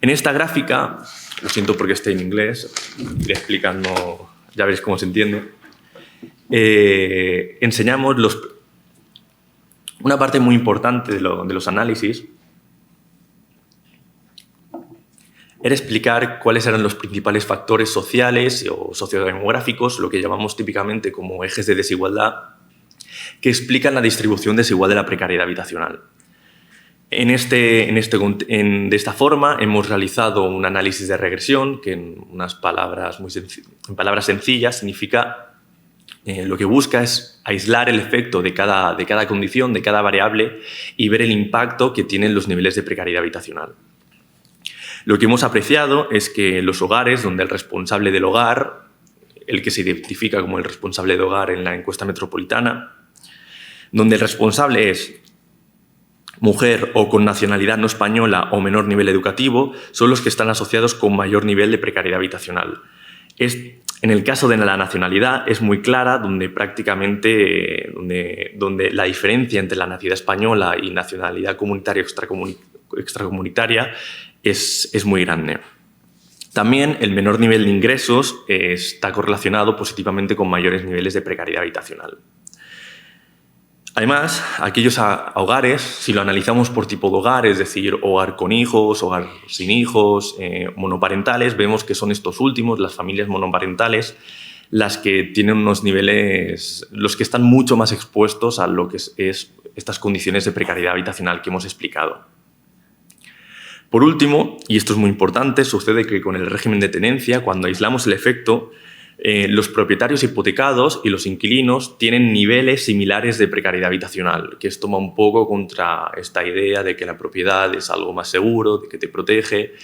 En esta gráfica, lo siento porque está en inglés, iré explicando, ya veréis cómo se entiende, enseñamos una parte muy importante de los análisis era explicar cuáles eran los principales factores sociales o sociodemográficos, lo que llamamos típicamente como ejes de desigualdad, que explican la distribución desigual de la precariedad habitacional. De esta forma hemos realizado un análisis de regresión que en palabras sencillas significa lo que busca es aislar el efecto de cada condición, de cada variable y ver el impacto que tienen los niveles de precariedad habitacional. Lo que hemos apreciado es que los hogares donde el responsable del hogar, el que se identifica como el responsable de hogar en la encuesta metropolitana, donde el responsable es mujer o con nacionalidad no española o menor nivel educativo, son los que están asociados con mayor nivel de precariedad habitacional. En el caso de la nacionalidad es muy clara, donde prácticamente donde la diferencia entre la nacionalidad española y nacionalidad comunitaria o extracomunitaria es muy grande. También el menor nivel de ingresos está correlacionado positivamente con mayores niveles de precariedad habitacional. Además, aquellos hogares, si lo analizamos por tipo de hogar, es decir, hogar con hijos, hogar sin hijos, monoparentales, vemos que son estos últimos, las familias monoparentales, las que tienen unos niveles, los que están mucho más expuestos a lo que es estas condiciones de precariedad habitacional que hemos explicado. Por último, y esto es muy importante, sucede que con el régimen de tenencia, cuando aislamos el efecto, los propietarios hipotecados y los inquilinos tienen niveles similares de precariedad habitacional, que esto va un poco contra esta idea de que la propiedad es algo más seguro, de que te protege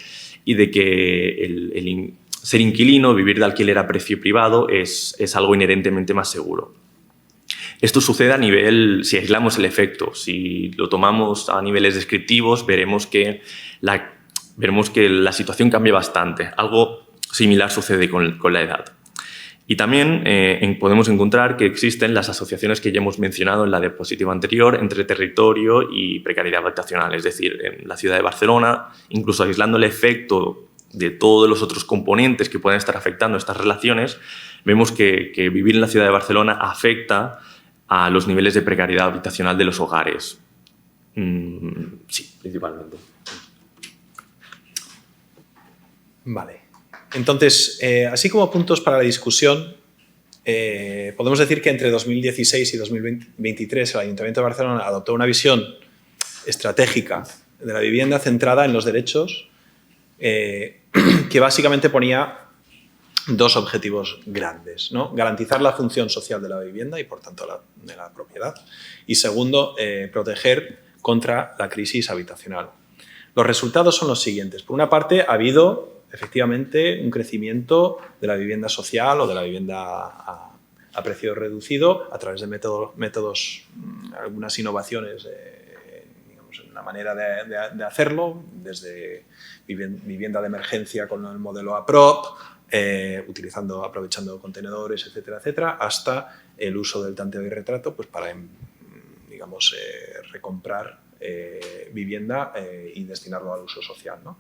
y de que ser inquilino, vivir de alquiler a precio privado es algo inherentemente más seguro. Esto sucede a nivel, si aislamos el efecto, si lo tomamos a niveles descriptivos, veremos que la situación cambia bastante. Algo similar sucede con la edad. Y también podemos encontrar que existen las asociaciones que ya hemos mencionado en la diapositiva anterior entre territorio y precariedad habitacional. Es decir, en la ciudad de Barcelona, incluso aislando el efecto de todos los otros componentes que pueden estar afectando estas relaciones, vemos que vivir en la ciudad de Barcelona afecta a los niveles de precariedad habitacional de los hogares. Sí, principalmente. Vale. Entonces, así como puntos para la discusión, podemos decir que entre 2016 y 2023 el Ayuntamiento de Barcelona adoptó una visión estratégica de la vivienda centrada en los derechos que básicamente ponía dos objetivos grandes, ¿no? Garantizar la función social de la vivienda y, por tanto, de la propiedad. Y segundo, proteger contra la crisis habitacional. Los resultados son los siguientes. Por una parte, ha habido efectivamente un crecimiento de la vivienda social o de la vivienda a precio reducido a través de métodos algunas innovaciones digamos, en la manera de hacerlo, desde vivienda de emergencia con el modelo APROP, aprovechando contenedores, etcétera, etcétera, hasta el uso del tanteo y retrato pues para digamos, recomprar vivienda y destinarlo al uso social, ¿no?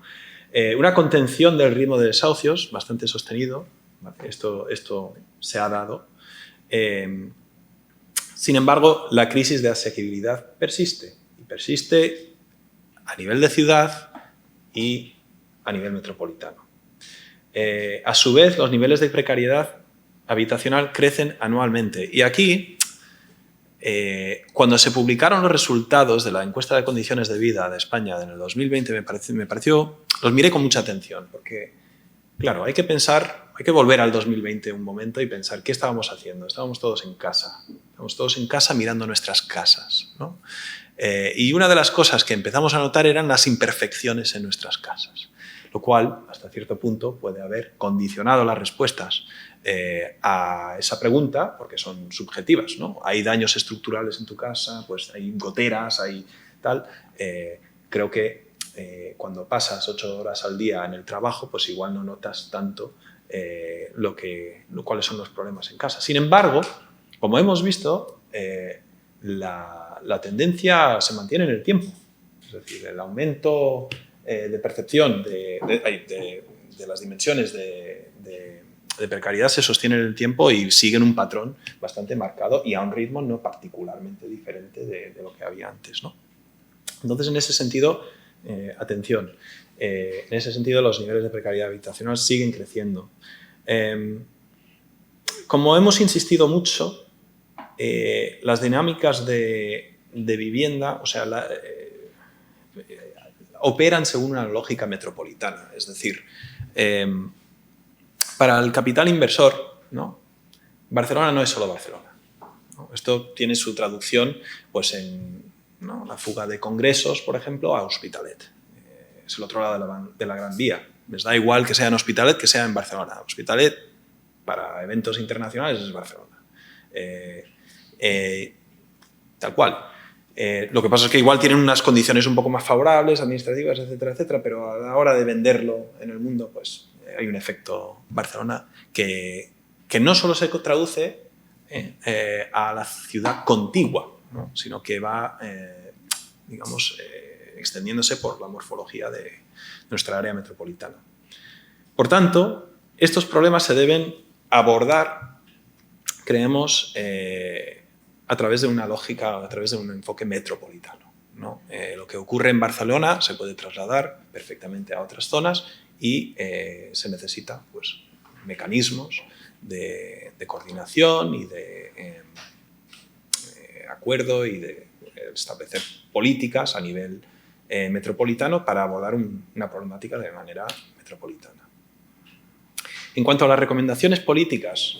Una contención del ritmo de desahucios bastante sostenido, ¿vale? Esto se ha dado. Sin embargo, la crisis de asequibilidad persiste, y persiste a nivel de ciudad y a nivel metropolitano. A su vez, los niveles de precariedad habitacional crecen anualmente. Y aquí, cuando se publicaron los resultados de la encuesta de condiciones de vida de España en el 2020, los miré con mucha atención, porque, claro, hay que volver al 2020 un momento y pensar qué estábamos haciendo. Estábamos todos en casa mirando nuestras casas, ¿no? Y una de las cosas que empezamos a notar eran las imperfecciones en nuestras casas, lo cual, hasta cierto punto, puede haber condicionado las respuestas a esa pregunta, porque son subjetivas, ¿no? Hay daños estructurales en tu casa, pues hay goteras, hay tal. Creo que cuando pasas 8 horas al día en el trabajo, pues igual no notas tanto cuáles son los problemas en casa. Sin embargo, como hemos visto, la tendencia se mantiene en el tiempo. Es decir, el aumento de percepción de las dimensiones de precariedad se sostiene en el tiempo y siguen un patrón bastante marcado y a un ritmo no particularmente diferente de lo que había antes, ¿no? Entonces, en ese sentido, atención, en ese sentido los niveles de precariedad habitacional siguen creciendo. Como hemos insistido mucho, las dinámicas de vivienda, o sea, operan según una lógica metropolitana. Es decir, para el capital inversor, ¿no? Barcelona no es solo Barcelona, ¿no? Esto tiene su traducción pues, en, ¿no?, la fuga de congresos, por ejemplo, a Hospitalet. Es el otro lado de la Gran Vía. Les da igual que sea en Hospitalet que sea en Barcelona. Hospitalet, para eventos internacionales, es Barcelona. Tal cual. Lo que pasa es que igual tienen unas condiciones un poco más favorables, administrativas, etcétera, etcétera, pero a la hora de venderlo en el mundo, pues hay un efecto Barcelona que no solo se traduce a la ciudad contigua, ¿no?, sino que va, digamos, extendiéndose por la morfología de nuestra área metropolitana. Por tanto, estos problemas se deben abordar, creemos, a través de una lógica, a través de un enfoque metropolitano, ¿no? Lo que ocurre en Barcelona se puede trasladar perfectamente a otras zonas y se necesita, pues, mecanismos de coordinación y de acuerdo y de establecer políticas a nivel metropolitano para abordar una problemática de manera metropolitana. En cuanto a las recomendaciones políticas,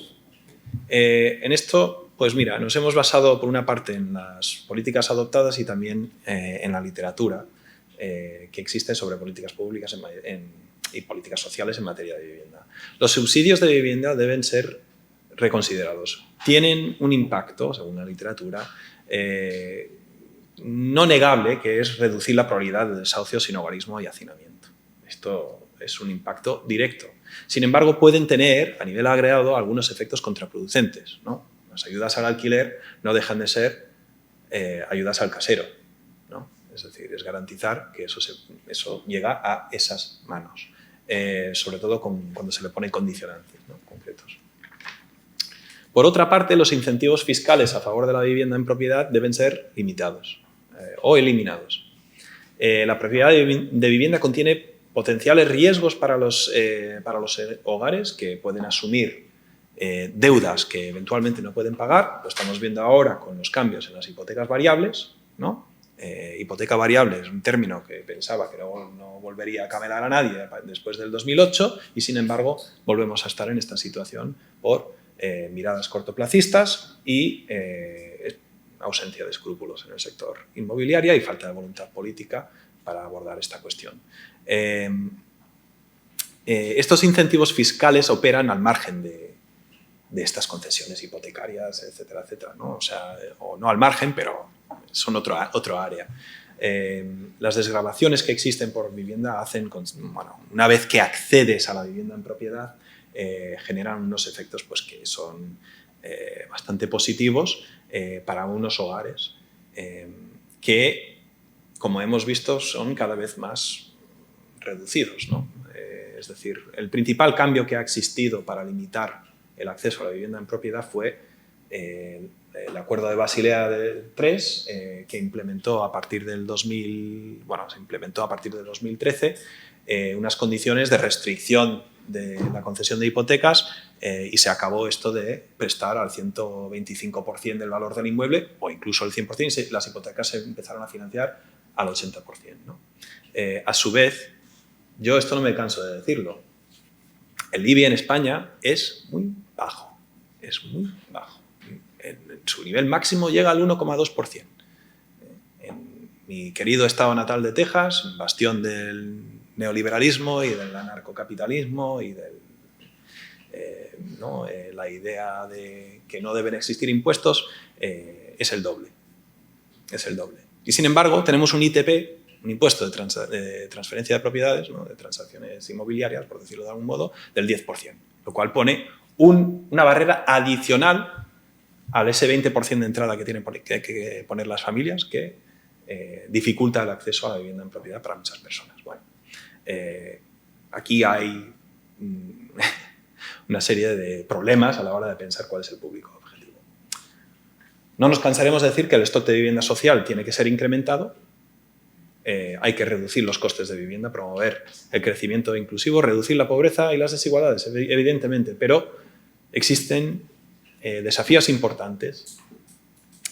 en esto, pues mira, nos hemos basado por una parte en las políticas adoptadas y también en la literatura que existe sobre políticas públicas y políticas sociales en materia de vivienda. Los subsidios de vivienda deben ser reconsiderados. Tienen un impacto, según la literatura, no negable, que es reducir la probabilidad de desahucio, sinhogarismo y hacinamiento. Esto es un impacto directo. Sin embargo, pueden tener, a nivel agregado, algunos efectos contraproducentes, ¿no? Las ayudas al alquiler no dejan de ser ayudas al casero, ¿no? Es decir, es garantizar que eso llega a esas manos, sobre todo cuando se le ponen condicionantes, ¿no?, concretos. Por otra parte, los incentivos fiscales a favor de la vivienda en propiedad deben ser limitados o eliminados. La propiedad de vivienda contiene potenciales riesgos para los hogares que pueden asumir deudas que eventualmente no pueden pagar. Lo estamos viendo ahora con los cambios en las hipotecas variables, ¿no? Hipoteca variable es un término que pensaba que no volvería a camelar a nadie después del 2008 y, sin embargo, volvemos a estar en esta situación por miradas cortoplacistas y ausencia de escrúpulos en el sector inmobiliario y falta de voluntad política para abordar esta cuestión. Estos incentivos fiscales operan al margen de estas concesiones hipotecarias, etcétera, etcétera, ¿no? O sea, o no al margen, pero son otro área. Las desgravaciones que existen por vivienda hacen, bueno, una vez que accedes a la vivienda en propiedad, generan unos efectos pues, que son bastante positivos para unos hogares que, como hemos visto, son cada vez más reducidos, ¿no? Es decir, el principal cambio que ha existido para limitar el acceso a la vivienda en propiedad fue el Acuerdo de Basilea III, que implementó a partir del 2013 unas condiciones de restricción de la concesión de hipotecas y se acabó esto de prestar al 125% del valor del inmueble o incluso el 100%, y las hipotecas se empezaron a financiar al 80%, ¿no? A su vez, yo esto no me canso de decirlo, el IBI en España es muy bajo, es muy bajo. En su nivel máximo llega al 1,2%. En mi querido estado natal de Texas, bastión del neoliberalismo y del anarcocapitalismo y de la idea de que no deben existir impuestos, es el doble. Es el doble. Y sin embargo, tenemos un ITP, un impuesto de transferencia de propiedades, ¿no?, de transacciones inmobiliarias, por decirlo de algún modo, del 10%, lo cual pone una barrera adicional al ese 20% de entrada que tienen que poner las familias, que dificulta el acceso a la vivienda en propiedad para muchas personas. Bueno, aquí hay una serie de problemas a la hora de pensar cuál es el público objetivo. No nos cansaremos de decir que el stock de vivienda social tiene que ser incrementado, hay que reducir los costes de vivienda, promover el crecimiento inclusivo, reducir la pobreza y las desigualdades, evidentemente, pero existen desafíos importantes,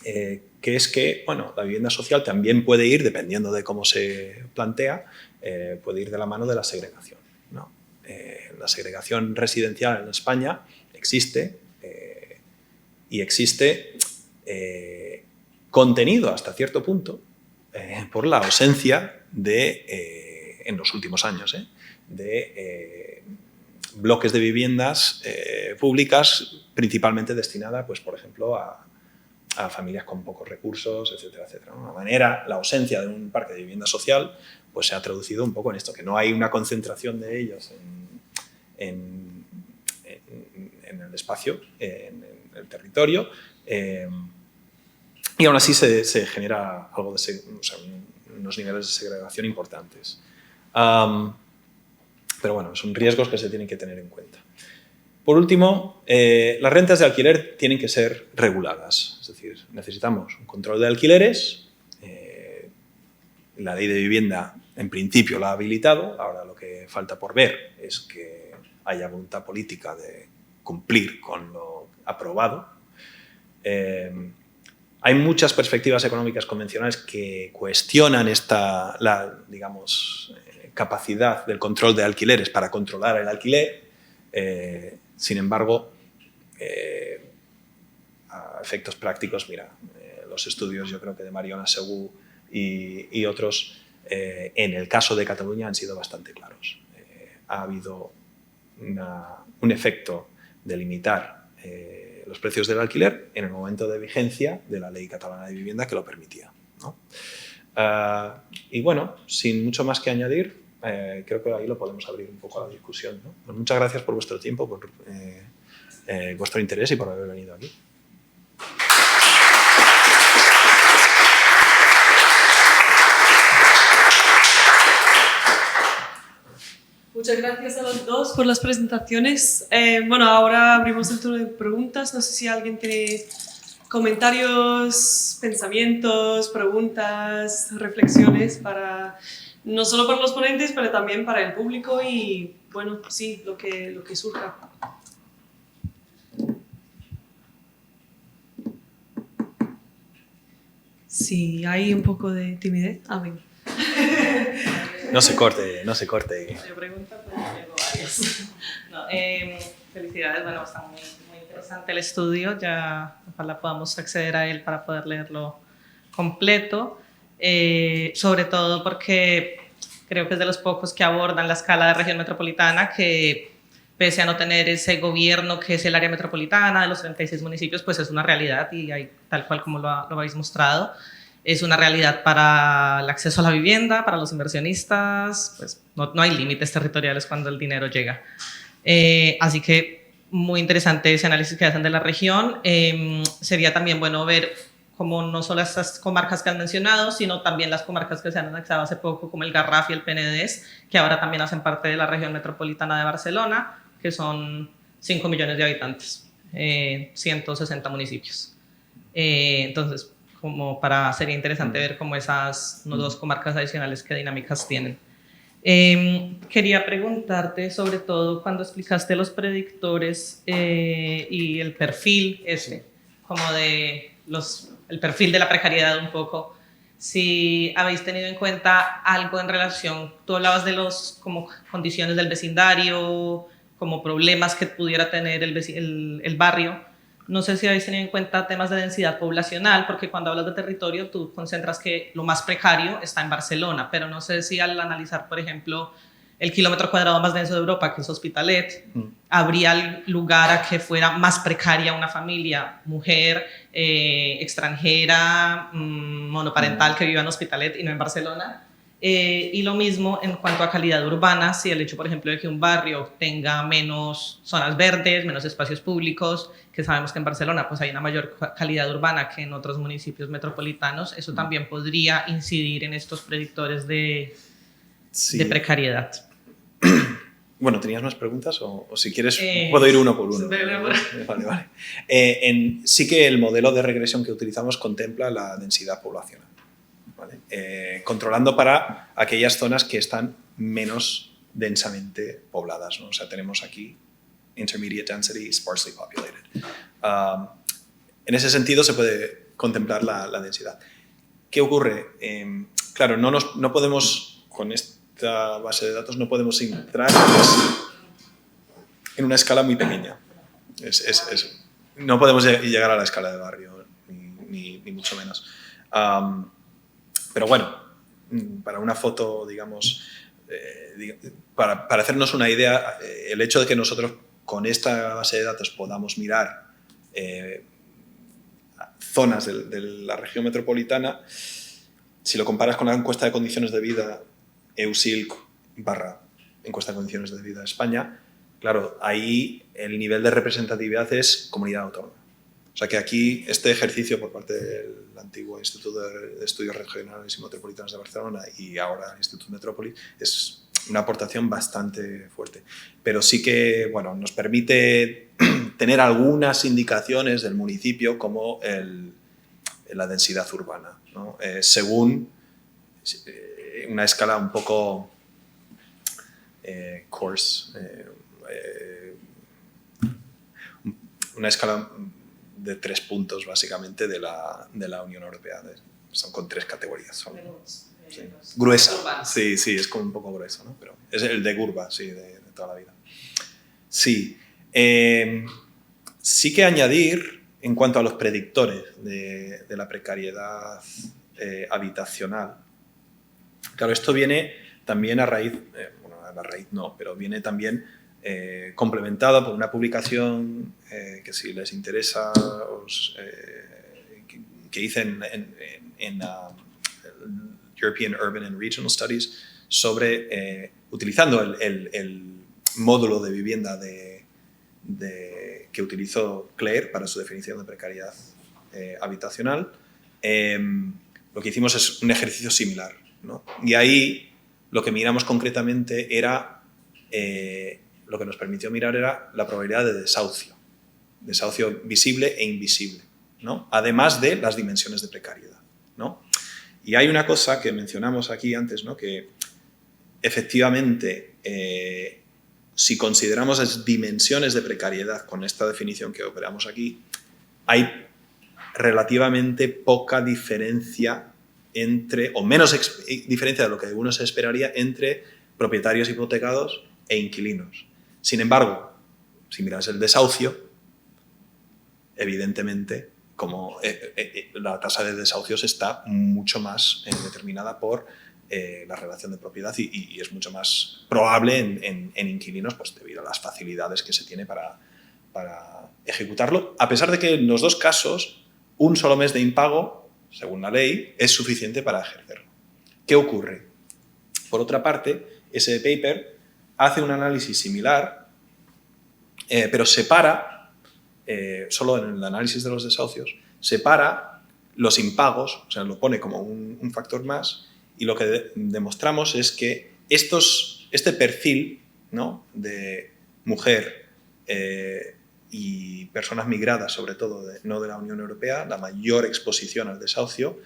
que es que, bueno, la vivienda social también puede ir, dependiendo de cómo se plantea, puede ir de la mano de la segregación, ¿no? La segregación residencial en España existe, y existe contenido hasta cierto punto por la ausencia de, en los últimos años, de bloques de viviendas públicas principalmente destinadas, pues, por ejemplo, a familias con pocos recursos, etcétera, etcétera. De una manera, la ausencia de un parque de vivienda social pues, se ha traducido un poco en esto, que no hay una concentración de ellos en el espacio, en el territorio, y aún así se genera algo de, unos niveles de segregación importantes. Pero bueno, son riesgos que se tienen que tener en cuenta. Por último, las rentas de alquiler tienen que ser reguladas, es decir, necesitamos un control de alquileres. La ley de vivienda, en principio, la ha habilitado. Ahora lo que falta por ver es que haya voluntad política de cumplir con lo aprobado. Hay muchas perspectivas económicas convencionales que cuestionan digamos, capacidad del control de alquileres para controlar el alquiler. Sin embargo, a efectos prácticos, mira, los estudios, yo creo que de Mariona Segú y otros, en el caso de Cataluña han sido bastante claros. Ha habido un efecto de limitar los precios del alquiler en el momento de vigencia de la Ley Catalana de Vivienda que lo permitía, ¿no? Y bueno, sin mucho más que añadir, creo que ahí lo podemos abrir un poco a la discusión, ¿no? Pues muchas gracias por vuestro tiempo, por vuestro interés y por haber venido aquí. Muchas gracias a los dos por las presentaciones. Bueno, ahora abrimos el turno de preguntas. No sé si alguien tiene comentarios, pensamientos, preguntas, reflexiones para no solo para los ponentes, pero también para el público y, bueno, sí, lo que surja. Sí, hay un poco de timidez. Ah, venga. No se corte, no se corte. Yo pregunto, pues tengo varias. No, felicidades, bueno, está muy, muy interesante el estudio, ya ojalá podamos acceder a él para poder leerlo completo, sobre todo porque creo que es de los pocos que abordan la escala de región metropolitana, que pese a no tener ese gobierno que es el área metropolitana de los 36 municipios, pues es una realidad y hay, tal cual como lo habéis mostrado, es una realidad para el acceso a la vivienda, para los inversionistas, pues no hay límites territoriales cuando el dinero llega. Así que muy interesante ese análisis que hacen de la región. Sería también bueno ver cómo no solo estas comarcas que han mencionado, sino también las comarcas que se han anexado hace poco, como el Garraf y el Penedès, que ahora también hacen parte de la región metropolitana de Barcelona, que son 5 millones de habitantes, 160 municipios. Entonces, sería interesante ver cómo esas dos comarcas adicionales qué dinámicas tienen. Quería preguntarte sobre todo cuando explicaste los predictores y el perfil como de el perfil de la precariedad un poco, si habéis tenido en cuenta algo en relación, tú hablabas de como condiciones del vecindario, como problemas que pudiera tener el barrio. No sé si habéis tenido en cuenta temas de densidad poblacional, porque cuando hablas de territorio tú concentras que lo más precario está en Barcelona, pero no sé si al analizar, por ejemplo, el kilómetro cuadrado más denso de Europa, que es Hospitalet, habría lugar a que fuera más precaria una familia, mujer, extranjera, monoparental, que viva en Hospitalet y no en Barcelona. Y lo mismo en cuanto a calidad urbana, si el hecho, por ejemplo, de que un barrio tenga menos zonas verdes, menos espacios públicos, que sabemos que en Barcelona pues hay una mayor calidad urbana que en otros municipios metropolitanos, eso también podría incidir en estos predictores de precariedad. Bueno, ¿tenías más preguntas? O si quieres, puedo ir uno por uno. Vale. Sí que el modelo de regresión que utilizamos contempla la densidad poblacional, ¿vale? Controlando para aquellas zonas que están menos densamente pobladas, ¿no? O sea, tenemos aquí intermediate density, sparsely populated. En ese sentido se puede contemplar la densidad. ¿Qué ocurre? Claro, no podemos, con esta base de datos, no podemos entrar en una escala muy pequeña. No podemos llegar a la escala de barrio, ni mucho menos. Pero bueno, para una foto, digamos, para hacernos una idea, el hecho de que nosotros con esta base de datos podamos mirar zonas de la región metropolitana, si lo comparas con la encuesta de condiciones de vida EUSILC / encuesta de condiciones de vida de España, claro, ahí el nivel de representatividad es comunidad autónoma. O sea que aquí este ejercicio por parte del antiguo Instituto de Estudios Regionales y Metropolitanos de Barcelona y ahora el Instituto Metrópoli es una aportación bastante fuerte. Pero sí que, bueno, nos permite tener algunas indicaciones del municipio como la densidad urbana, ¿no? Según una escala un poco coarse, una escala de 3 puntos básicamente de la Unión Europea. Son con 3 categorías. Sí. Gruesa. Sí, es como un poco grueso, ¿no? Pero es el de Gurba, sí, de toda la vida. Sí. Sí que añadir en cuanto a los predictores de la precariedad habitacional. Claro, esto viene también a raíz, pero viene también complementado por una publicación que si les interesa, que hice en European Urban and Regional Studies sobre, utilizando el módulo de vivienda que utilizó Claire para su definición de precariedad habitacional. Lo que hicimos es un ejercicio similar, ¿no? Y ahí lo que miramos concretamente era, lo que nos permitió mirar era la probabilidad de desahucio visible e invisible, ¿no? Además de las dimensiones de precariedad, ¿no? Y hay una cosa que mencionamos aquí antes, ¿no? Que efectivamente, si consideramos las dimensiones de precariedad con esta definición que operamos aquí, hay relativamente poca diferencia entre, o menos diferencia de lo que uno se esperaría entre propietarios hipotecados e inquilinos. Sin embargo, si miras el desahucio, evidentemente, como la tasa de desahucios está mucho más determinada por la relación de propiedad y es mucho más probable en inquilinos, pues debido a las facilidades que se tiene para ejecutarlo, a pesar de que en los dos casos un solo mes de impago, según la ley, es suficiente para ejercerlo. ¿Qué ocurre? Por otra parte, ese paper hace un análisis similar, pero separa, solo en el análisis de los desahucios, separa los impagos, o sea, lo pone como un factor más, y lo que demostramos es que este perfil, ¿no?, de mujer y personas migradas, sobre todo no de la Unión Europea, la mayor exposición al desahucio,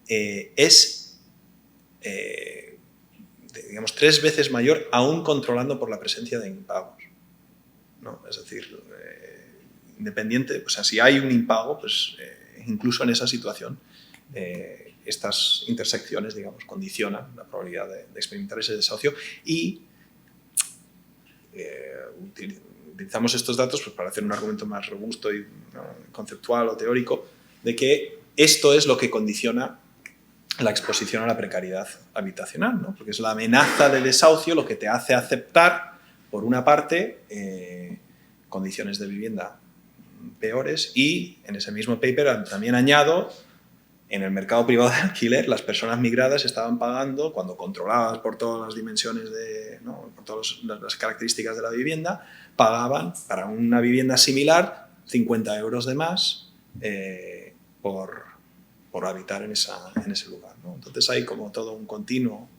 es, digamos, 3 veces mayor, aún controlando por la presencia de impagos, ¿no? Es decir, independiente, o sea, si hay un impago, pues incluso en esa situación, estas intersecciones, digamos, condicionan la probabilidad de experimentar ese desahucio y utilizamos estos datos pues, para hacer un argumento más robusto y conceptual o teórico de que esto es lo que condiciona la exposición a la precariedad habitacional, ¿no? Porque es la amenaza de desahucio lo que te hace aceptar, por una parte, condiciones de vivienda peores y en ese mismo paper también añado en el mercado privado de alquiler, las personas migradas estaban pagando, cuando controladas por todas las dimensiones, ¿no? Por todas las características de la vivienda, pagaban para una vivienda similar 50 euros de más por habitar en ese lugar, ¿no? Entonces hay como todo un continuo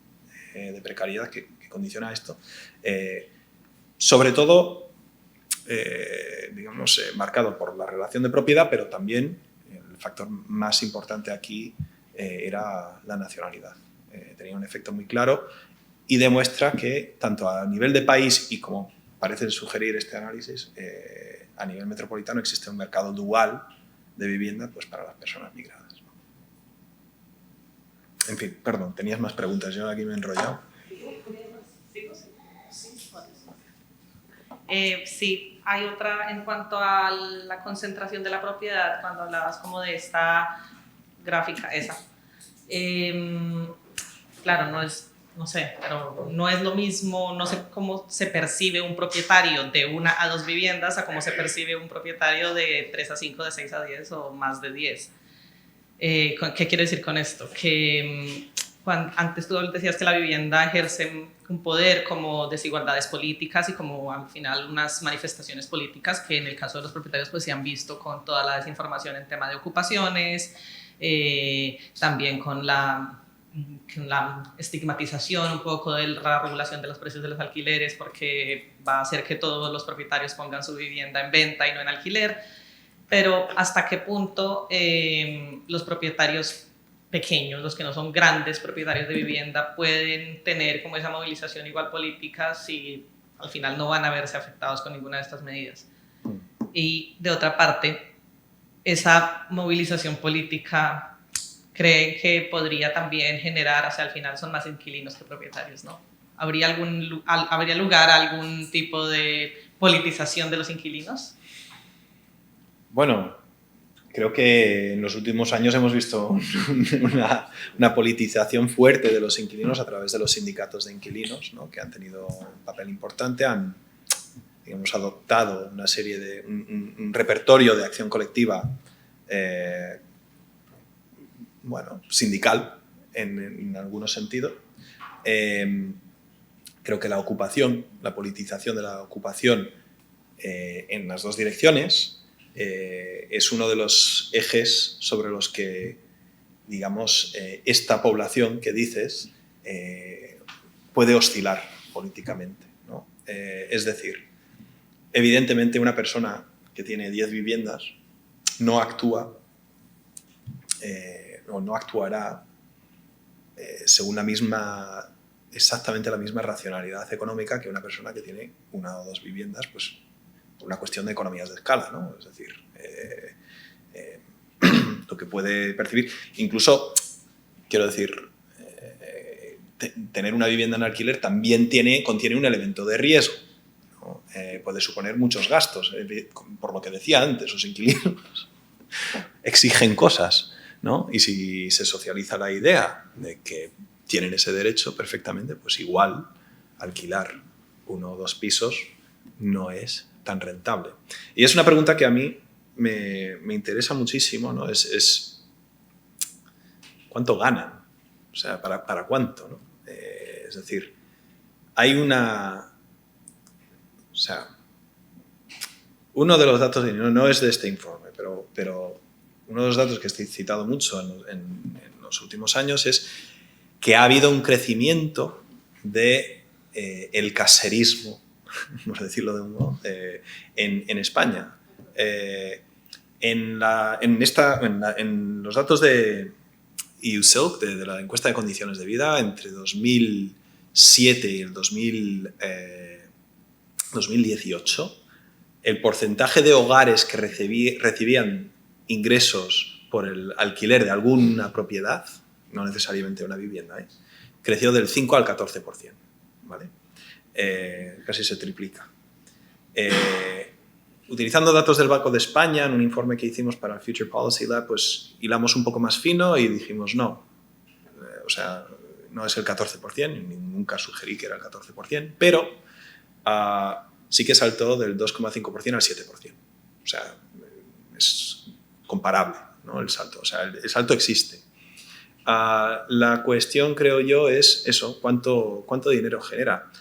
de precariedad que condiciona esto. Sobre todo, digamos, marcado por la relación de propiedad, pero también el factor más importante aquí era la nacionalidad. Tenía un efecto muy claro y demuestra que tanto a nivel de país y como parece sugerir este análisis, a nivel metropolitano existe un mercado dual de vivienda pues, para las personas migradas, ¿no? En fin, perdón, tenías más preguntas, yo aquí me he enrollado. Sí, hay otra en cuanto a la concentración de la propiedad, cuando hablabas como de esta gráfica, esa. Claro, no sé, pero no es lo mismo, no sé cómo se percibe un propietario de 1 a 2 viviendas a cómo se percibe un propietario de 3 a 5, de 6 a 10 o más de 10. ¿Qué quiero decir con esto? Que antes tú decías que la vivienda ejerce un poder como desigualdades políticas y como al final unas manifestaciones políticas que en el caso de los propietarios pues se han visto con toda la desinformación en tema de ocupaciones, también con la estigmatización un poco de la regulación de los precios de los alquileres, porque va a hacer que todos los propietarios pongan su vivienda en venta y no en alquiler. Pero ¿hasta qué punto los propietarios pequeños, los que no son grandes propietarios de vivienda, pueden tener como esa movilización igual política si al final no van a verse afectados con ninguna de estas medidas? Y de otra parte, esa movilización política creen que podría también generar, o sea, al final son más inquilinos que propietarios, ¿no? ¿Habría lugar a algún tipo de politización de los inquilinos? Bueno, creo que en los últimos años hemos visto una politización fuerte de los inquilinos a través de los sindicatos de inquilinos, ¿no? Que han tenido un papel importante, han, digamos, adoptado una serie de un repertorio de acción colectiva bueno, sindical en algunos sentidos. Creo que la ocupación, la politización de la ocupación en las dos direcciones es uno de los ejes sobre los que, digamos, esta población que dices puede oscilar políticamente, ¿no? Es decir, evidentemente una persona que tiene 10 viviendas no actúa o no actuará según exactamente la misma racionalidad económica que una persona que tiene 1 o 2 viviendas, pues por una cuestión de economías de escala, ¿no? Es decir, lo que puede percibir, incluso, quiero decir, tener una vivienda en alquiler también contiene un elemento de riesgo, ¿no? Puede suponer muchos gastos, por lo que decía antes, los inquilinos exigen cosas, ¿no? Y si se socializa la idea de que tienen ese derecho perfectamente, pues igual alquilar 1 o 2 pisos no es tan rentable. Y es una pregunta que a mí me interesa muchísimo, ¿no? Es ¿cuánto ganan? O sea, ¿para cuánto, ¿no? Es decir, hay una... O sea, uno de los datos, no es de este informe, pero uno de los datos que he citado mucho en los últimos años es que ha habido un crecimiento del caserismo, por decirlo de un modo, en España. En los datos de EUSILC, de la encuesta de condiciones de vida, entre 2007 y el 2018, el porcentaje de hogares que recibían ingresos por el alquiler de alguna propiedad, no necesariamente una vivienda, creció del 5 al 14%, ¿vale? Casi se triplica. Utilizando datos del Banco de España, en un informe que hicimos para el Future Policy Lab, pues hilamos un poco más fino y dijimos no. O sea, no es el 14%, nunca sugerí que era el 14%, pero sí que saltó del 2,5% al 7%. O sea, es comparable ¿no? El salto. O sea, el salto existe. La cuestión, creo yo, es eso, cuánto dinero genera.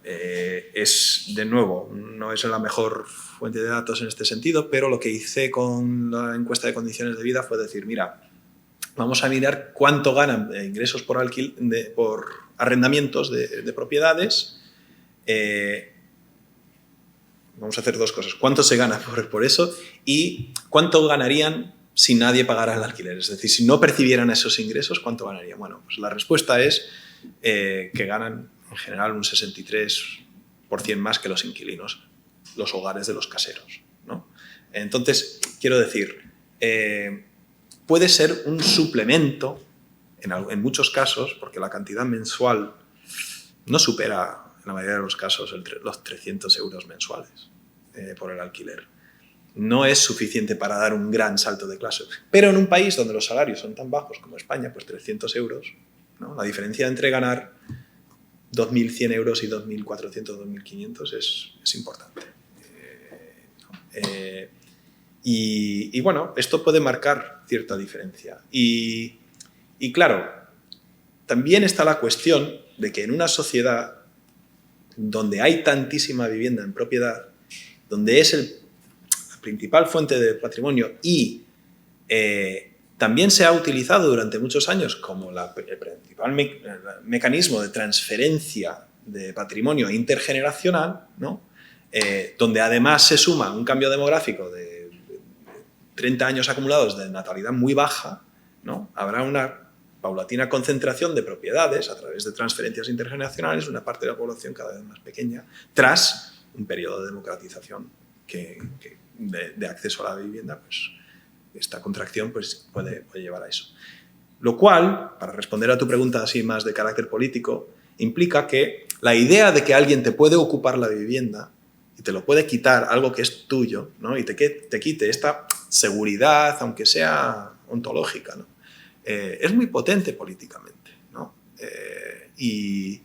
De nuevo, no es la mejor fuente de datos en este sentido, pero lo que hice con la encuesta de condiciones de vida fue decir, mira, vamos a mirar cuánto ganan ingresos por arrendamientos de propiedades. Vamos a hacer dos cosas. ¿Cuánto se gana por eso? Y ¿cuánto ganarían si nadie pagara el alquiler? Es decir, si no percibieran esos ingresos, ¿cuánto ganarían? Bueno, pues la respuesta es que ganan en general un 63% más que los inquilinos, los hogares de los caseros, ¿no? Entonces, quiero decir, puede ser un suplemento en muchos casos, porque la cantidad mensual no supera, en la mayoría de los casos, los 300 euros mensuales por el alquiler. No es suficiente para dar un gran salto de clase. Pero en un país donde los salarios son tan bajos como España, pues 300 euros, ¿no? La diferencia entre ganar 2.100 euros y 2.400, 2.500 es importante. Y bueno, esto puede marcar cierta diferencia. Y claro, también está la cuestión de que en una sociedad donde hay tantísima vivienda en propiedad, donde es la principal fuente de patrimonio y también se ha utilizado durante muchos años como el principal mecanismo de transferencia de patrimonio intergeneracional, ¿no? Donde además se suma un cambio demográfico de 30 años acumulados de natalidad muy baja, ¿no? Habrá una paulatina concentración de propiedades a través de transferencias intergeneracionales, una parte de la población cada vez más pequeña, tras un periodo de democratización de acceso a la vivienda, pues esta contracción pues, puede llevar a eso. Lo cual, para responder a tu pregunta así más de carácter político, implica que la idea de que alguien te puede ocupar la vivienda y te lo puede quitar, algo que es tuyo, ¿no? Y te quite esta seguridad, aunque sea ontológica, ¿no? Es muy potente políticamente, ¿no? Y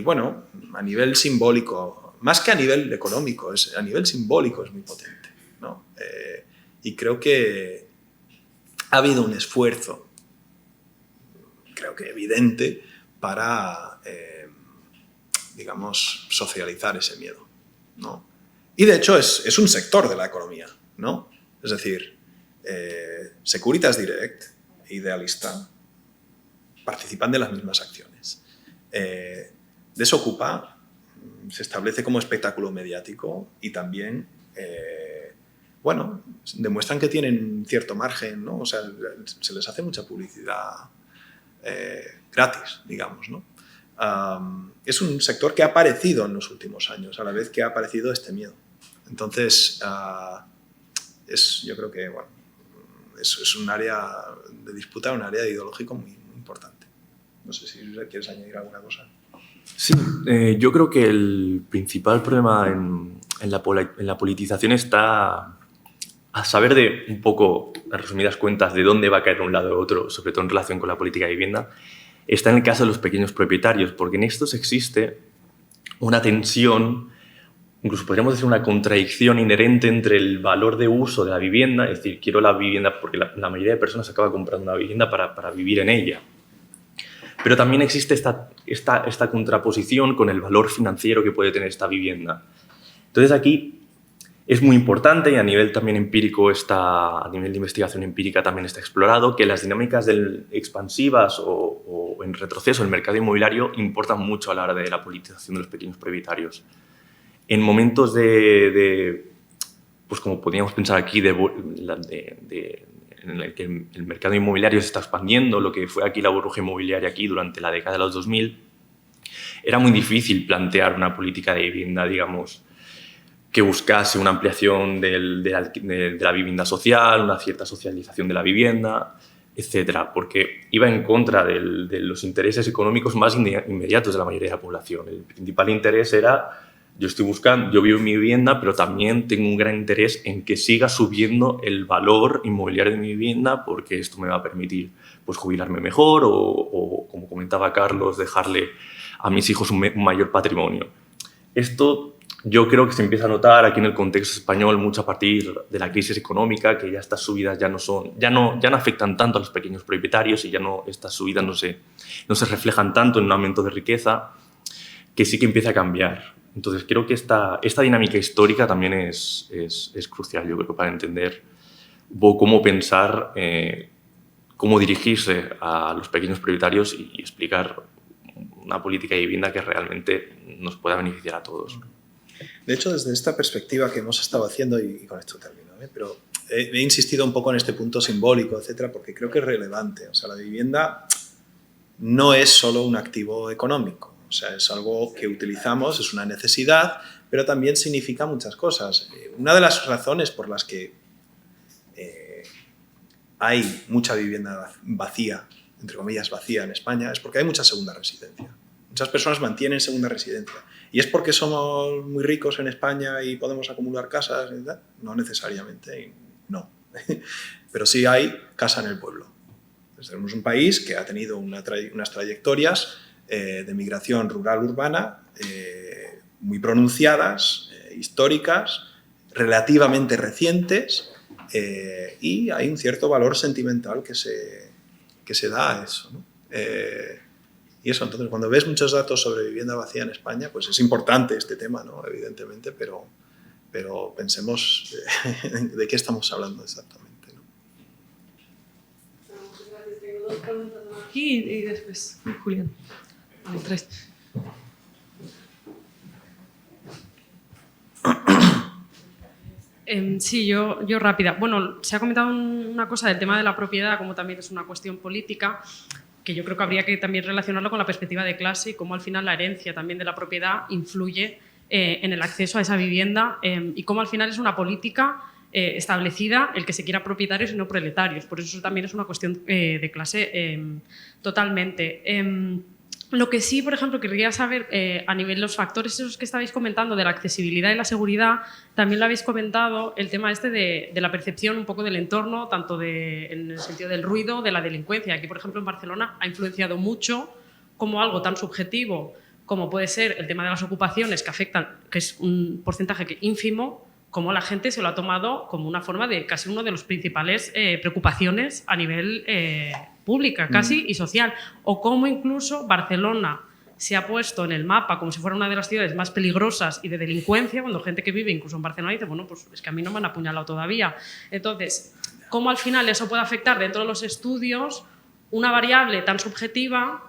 bueno, a nivel simbólico, más que a nivel económico, a nivel simbólico es muy potente, ¿no? Y creo que ha habido un esfuerzo, creo que evidente, para, digamos, socializar ese miedo, ¿no? Y de hecho es un sector de la economía, ¿no? Es decir, Securitas Direct e Idealista participan de las mismas acciones. Desokupa se establece como espectáculo mediático y también, bueno, demuestran que tienen cierto margen, ¿no? O sea, se les hace mucha publicidad gratis, digamos, ¿no? Es un sector que ha aparecido en los últimos años, a la vez que ha aparecido este miedo. Entonces, yo creo que, bueno, es un área de disputa, un área ideológico muy, muy importante. No sé si quieres añadir alguna cosa. Sí, yo creo que el principal problema en la politización está a saber de un poco, en resumidas cuentas, de dónde va a caer un lado u otro, sobre todo en relación con la política de vivienda, está en el caso de los pequeños propietarios, porque en estos existe una tensión, incluso podríamos decir una contradicción inherente entre el valor de uso de la vivienda, es decir, quiero la vivienda porque la mayoría de personas acaba comprando una vivienda para vivir en ella. Pero también existe esta contraposición con el valor financiero que puede tener esta vivienda. Entonces aquí es muy importante, y a nivel también empírico, a nivel de investigación empírica también está explorado, que las dinámicas expansivas o en retroceso del mercado inmobiliario importan mucho a la hora de la politización de los pequeños propietarios. En momentos pues como podríamos pensar aquí, en el que el mercado inmobiliario se está expandiendo, lo que fue aquí la burbuja inmobiliaria aquí durante la década de los 2000, era muy difícil plantear una política de vivienda, digamos, que buscase una ampliación de la vivienda social, una cierta socialización de la vivienda, etcétera, porque iba en contra de los intereses económicos más inmediatos de la mayoría de la población. El principal interés era, yo vivo en mi vivienda, pero también tengo un gran interés en que siga subiendo el valor inmobiliario de mi vivienda, porque esto me va a permitir pues, jubilarme mejor o, como comentaba Carlos, dejarle a mis hijos un mayor patrimonio. Esto yo creo que se empieza a notar aquí en el contexto español mucho a partir de la crisis económica, que ya estas subidas ya no afectan tanto a los pequeños propietarios y estas subidas no se reflejan tanto en un aumento de riqueza, que sí que empieza a cambiar. Entonces creo que esta dinámica histórica también es crucial, yo creo, para entender un poco cómo pensar, cómo dirigirse a los pequeños propietarios y explicar una política de vivienda que realmente nos pueda beneficiar a todos. De hecho, desde esta perspectiva que hemos estado haciendo, y con esto termino, pero he insistido un poco en este punto simbólico, etcétera, porque creo que es relevante. O sea, la vivienda no es solo un activo económico, o sea, es algo que utilizamos, es una necesidad, pero también significa muchas cosas. Una de las razones por las que hay mucha vivienda vacía, entre comillas vacía en España, es porque hay mucha segunda residencia. Muchas personas mantienen segunda residencia. ¿Y es porque somos muy ricos en España y podemos acumular casas? No necesariamente, no. Pero sí hay casa en el pueblo. Entonces, tenemos un país que ha tenido unas trayectorias de migración rural-urbana muy pronunciadas, históricas, relativamente recientes, y hay un cierto valor sentimental que se da a eso, ¿no? Y eso, entonces, cuando ves muchos datos sobre vivienda vacía en España, pues es importante este tema, ¿no? Evidentemente, pero pensemos de qué estamos hablando exactamente, ¿no? Muchas gracias. Tengo 2 preguntas aquí y después Julián. Vale, 3. Sí, yo rápida. Bueno, se ha comentado una cosa del tema de la propiedad, como también es una cuestión política, que yo creo que habría que también relacionarlo con la perspectiva de clase y cómo al final la herencia también de la propiedad influye en el acceso a esa vivienda y cómo al final es una política establecida el que se quiera propietarios y no proletarios. Por eso también es una cuestión de clase totalmente. Lo que sí, por ejemplo, querría saber a nivel de los factores esos que estabais comentando de la accesibilidad y la seguridad, también lo habéis comentado, el tema este de la percepción un poco del entorno, tanto en el sentido del ruido, de la delincuencia. Aquí, por ejemplo, en Barcelona ha influenciado mucho como algo tan subjetivo como puede ser el tema de las ocupaciones que afectan, que es un porcentaje ínfimo, como la gente se lo ha tomado como una forma de casi uno de los principales preocupaciones a nivel pública casi y social, o cómo incluso Barcelona se ha puesto en el mapa como si fuera una de las ciudades más peligrosas y de delincuencia, cuando gente que vive incluso en Barcelona dice, bueno, pues es que a mí no me han apuñalado todavía. Entonces, ¿cómo al final eso puede afectar dentro de los estudios una variable tan subjetiva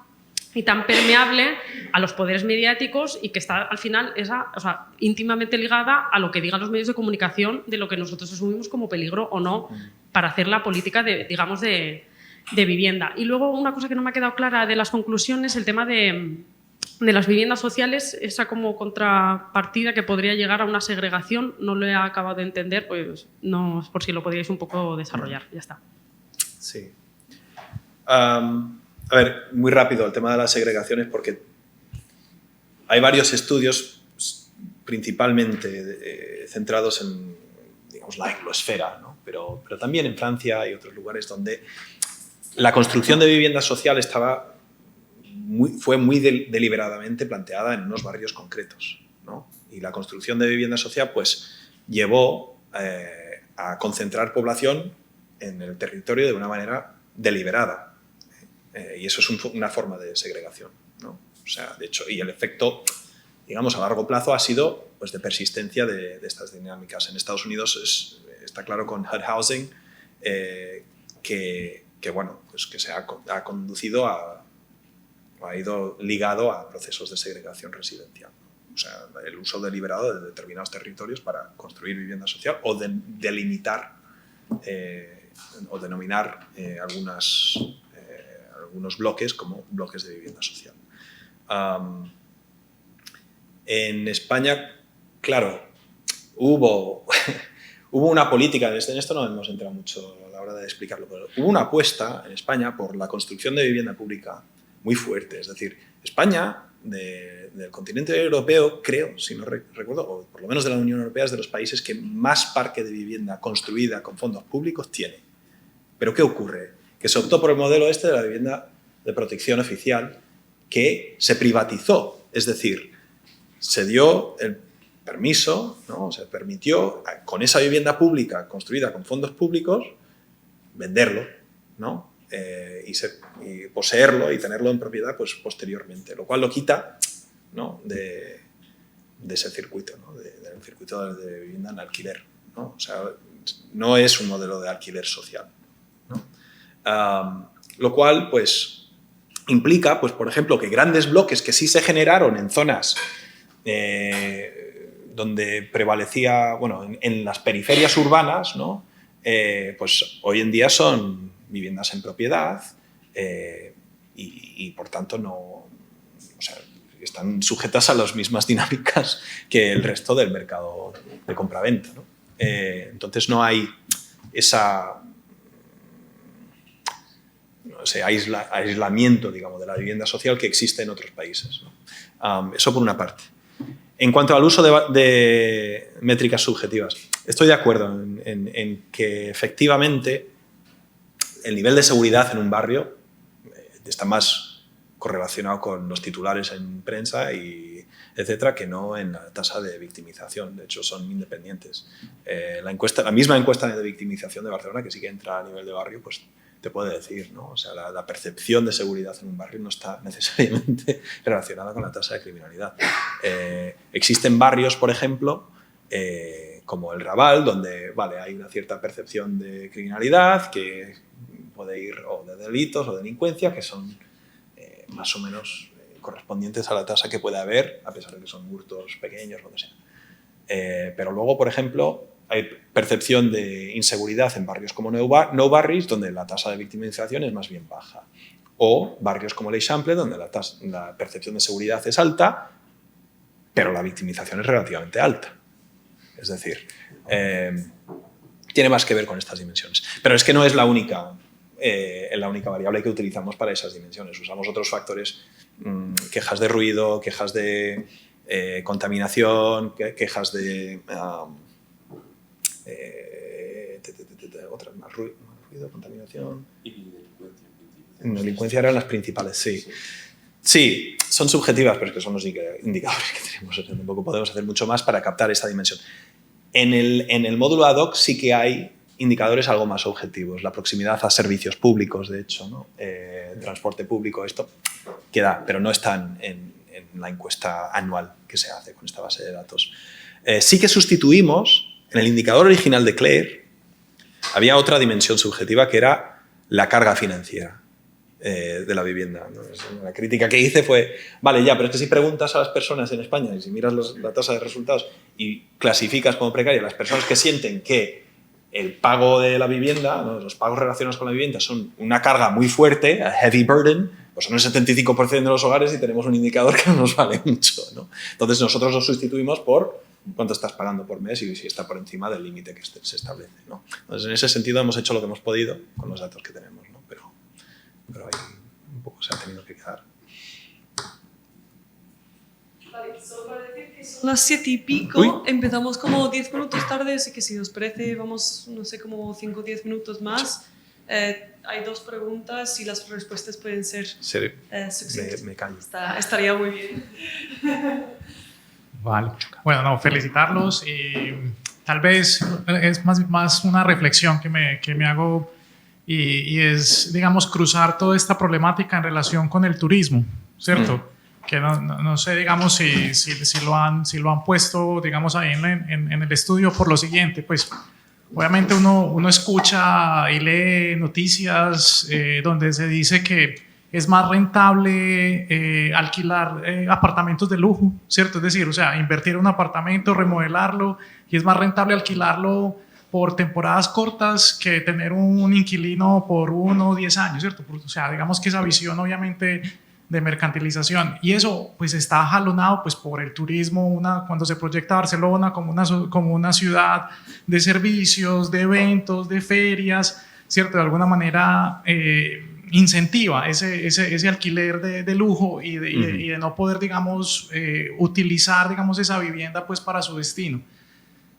y tan permeable a los poderes mediáticos y que está al final íntimamente ligada a lo que digan los medios de comunicación de lo que nosotros asumimos como peligro o no para hacer la política de vivienda? Y luego una cosa que no me ha quedado clara de las conclusiones, el tema de las viviendas sociales, esa como contrapartida que podría llegar a una segregación, no lo he acabado de entender, pues no, por si lo podríais un poco desarrollar. Ya está. Sí. A ver, muy rápido el tema de las segregaciones, porque hay varios estudios principalmente centrados en, digamos, la anglosfera, ¿no? Pero también en Francia y otros lugares donde la construcción de vivienda social fue muy deliberadamente planteada en unos barrios concretos, ¿no? Y la construcción de vivienda social pues, llevó a concentrar población en el territorio de una manera deliberada. Y eso es una forma de segregación, ¿no? O sea, de hecho, y el efecto, digamos, a largo plazo ha sido pues, de persistencia de estas dinámicas. En Estados Unidos está claro con HUD Housing que bueno, pues que se ha conducido ha ido ligado a procesos de segregación residencial. O sea, el uso deliberado de determinados territorios para construir vivienda social o delimitar o denominar algunos bloques como bloques de vivienda social. En España, claro, hubo una política, en esto no hemos entrado mucho a la hora de explicarlo, pero hubo una apuesta en España por la construcción de vivienda pública muy fuerte. Es decir, España, del continente europeo, creo, si no recuerdo, o por lo menos de la Unión Europea, es de los países que más parque de vivienda construida con fondos públicos tiene. ¿Pero qué ocurre? Que se optó por el modelo de la vivienda de protección oficial que se privatizó. Es decir, se dio permiso, ¿no? Se permitió con esa vivienda pública construida con fondos públicos venderlo, ¿no? Y poseerlo y tenerlo en propiedad pues, posteriormente, lo cual lo quita, ¿no? de ese circuito, ¿no? Del circuito de vivienda en alquiler, ¿no? O sea, no es un modelo de alquiler social, ¿no? Lo cual pues, implica, pues, por ejemplo, que grandes bloques que sí se generaron en zonas donde prevalecía, bueno, en las periferias urbanas, ¿no? Pues hoy en día son viviendas en propiedad y por tanto no, o sea, están sujetas a las mismas dinámicas que el resto del mercado de compraventa, ¿no? Entonces no hay ese aislamiento, digamos, de la vivienda social que existe en otros países, ¿no? Eso por una parte. En cuanto al uso de métricas subjetivas, estoy de acuerdo en que efectivamente el nivel de seguridad en un barrio está más correlacionado con los titulares en prensa y etcétera, que no en la tasa de victimización. De hecho, son independientes. La misma encuesta de victimización de Barcelona, que sí que entra a nivel de barrio, pues te puede decir, ¿no? O sea, la percepción de seguridad en un barrio no está necesariamente relacionada con la tasa de criminalidad. Existen barrios, por ejemplo, como el Raval, donde vale, hay una cierta percepción de criminalidad, que puede ir o de delitos o delincuencia, que son más o menos correspondientes a la tasa que puede haber, a pesar de que son hurtos pequeños o lo que sea. Pero luego, por ejemplo, hay percepción de inseguridad en barrios como Nou Barris, donde la tasa de victimización es más bien baja. O barrios como l'Eixample, donde la percepción de seguridad es alta, pero la victimización es relativamente alta. Es decir, tiene más que ver con estas dimensiones. Pero es que no es la única variable que utilizamos para esas dimensiones. Usamos otros factores, quejas de ruido, quejas de contaminación, quejas de... otras más, ruido, contaminación... Y delincuencia eran las principales, sí. Sí, son subjetivas, pero es que son los indicadores que tenemos. O sea, tampoco podemos hacer mucho más para captar esa dimensión. En el módulo ad hoc sí que hay indicadores algo más objetivos. La proximidad a servicios públicos, de hecho, ¿no? Transporte público, esto queda, pero no están en la encuesta anual que se hace con esta base de datos. Sí que sustituimos, en el indicador original de Claire, había otra dimensión subjetiva que era la carga financiera de la vivienda, ¿no? La crítica que hice fue, vale, ya, pero es que si preguntas a las personas en España y si miras la tasa de resultados y clasificas como precaria las personas que sienten que el pago de la vivienda, ¿no? Los pagos relacionados con la vivienda son una carga muy fuerte, a heavy burden, pues son el 75% de los hogares y tenemos un indicador que no nos vale mucho, ¿no? Entonces nosotros lo sustituimos por cuánto estás pagando por mes y si está por encima del límite que se establece, ¿no? Entonces en ese sentido hemos hecho lo que hemos podido con los datos que tenemos, ¿no? Pero ahí un poco se ha tenido que quedar. Vale, solo para decir que son las 7 y pico. Uy. Empezamos como 10 minutos tarde, así que si os parece vamos, no sé, como 5 o 10 minutos más. Hay 2 preguntas y las respuestas pueden ser sucintas. Me callo. Estaría muy bien. Vale. Bueno, no, felicitarlos y tal vez es más una reflexión que me hago y es, digamos, cruzar toda esta problemática en relación con el turismo, ¿cierto? Que no sé, digamos, si lo han puesto, digamos, ahí en el estudio por lo siguiente, pues obviamente uno escucha y lee noticias donde se dice que es más rentable alquilar apartamentos de lujo, ¿cierto? Es decir, o sea, invertir en un apartamento, remodelarlo, y es más rentable alquilarlo por temporadas cortas que tener un inquilino por 1 o 10 años, ¿cierto? O sea, digamos que esa visión obviamente de mercantilización, y eso pues está jalonado pues por el turismo, cuando se proyecta Barcelona como una ciudad de servicios, de eventos, de ferias, ¿cierto? De alguna manera incentiva ese alquiler de lujo y de no poder, digamos, utilizar, digamos, esa vivienda pues para su destino.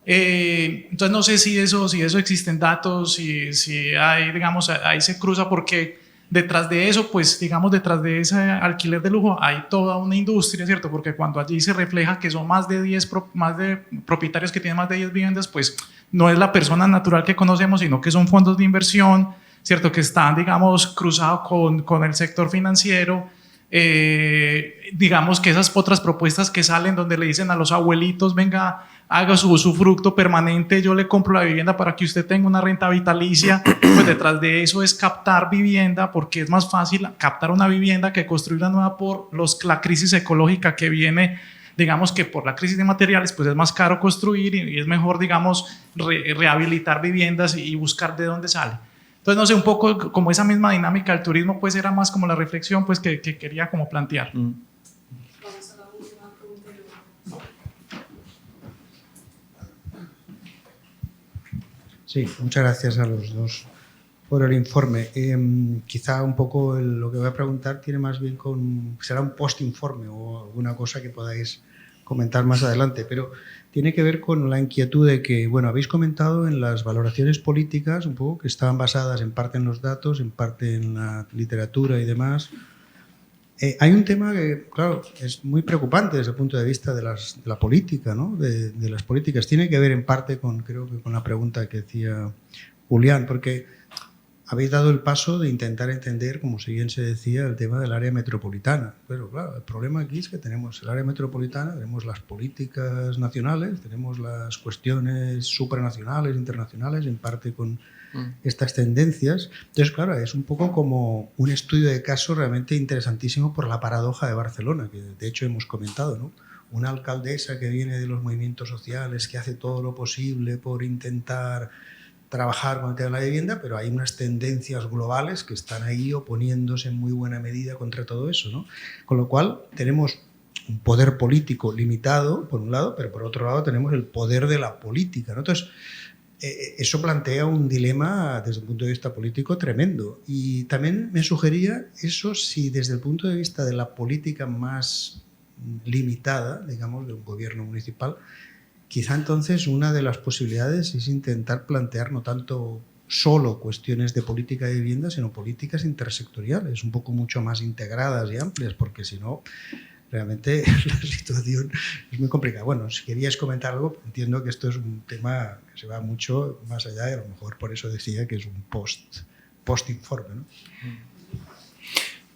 Entonces no sé si eso existen datos, si hay, digamos, ahí se cruza, porque detrás de eso, pues digamos, detrás de ese alquiler de lujo hay toda una industria, ¿cierto? Porque cuando allí se refleja que son más de propietarios que tienen más de 10 viviendas, pues no es la persona natural que conocemos, sino que son fondos de inversión, ¿cierto? Que están, digamos, cruzados con el sector financiero. Digamos que esas otras propuestas que salen donde le dicen a los abuelitos, venga, haga su usufructo permanente, yo le compro la vivienda para que usted tenga una renta vitalicia, pues detrás de eso es captar vivienda, porque es más fácil captar una vivienda que construir una nueva por la crisis ecológica que viene, digamos que por la crisis de materiales, pues es más caro construir y es mejor, digamos, rehabilitar viviendas y buscar de dónde sale. Entonces, no sé, un poco como esa misma dinámica del turismo, pues era más como la reflexión pues, que quería como plantear. Vamos a la última pregunta. Sí, muchas gracias a los dos por el informe. Quizá un poco lo que voy a preguntar tiene más bien será un post-informe o alguna cosa que podáis comentar más adelante, pero tiene que ver con la inquietud de que, bueno, habéis comentado en las valoraciones políticas un poco que estaban basadas en parte en los datos, en parte en la literatura y demás. Hay un tema que, claro, es muy preocupante desde el punto de vista de la política, ¿no? De las políticas. Tiene que ver en parte creo que con la pregunta que decía Julián, porque habéis dado el paso de intentar entender, como si bien se decía, el tema del área metropolitana. Pero claro, el problema aquí es que tenemos el área metropolitana, tenemos las políticas nacionales, tenemos las cuestiones supranacionales, internacionales, en parte con estas tendencias. Entonces, claro, es un poco como un estudio de caso realmente interesantísimo por la paradoja de Barcelona, que de hecho hemos comentado, ¿no? Una alcaldesa que viene de los movimientos sociales, que hace todo lo posible por intentar trabajar con el tema de la vivienda, pero hay unas tendencias globales que están ahí oponiéndose en muy buena medida contra todo eso, ¿no? Con lo cual tenemos un poder político limitado, por un lado, pero por otro lado tenemos el poder de la política, ¿no? Entonces, eso plantea un dilema desde el punto de vista político tremendo. Y también me sugería eso si desde el punto de vista de la política más limitada, digamos, de un gobierno municipal, quizá entonces una de las posibilidades es intentar plantear no tanto solo cuestiones de política de vivienda, sino políticas intersectoriales, un poco mucho más integradas y amplias, porque si no, realmente la situación es muy complicada. Bueno, si queríais comentar algo, entiendo que esto es un tema que se va mucho más allá y a lo mejor por eso decía que es un post-informe, ¿no?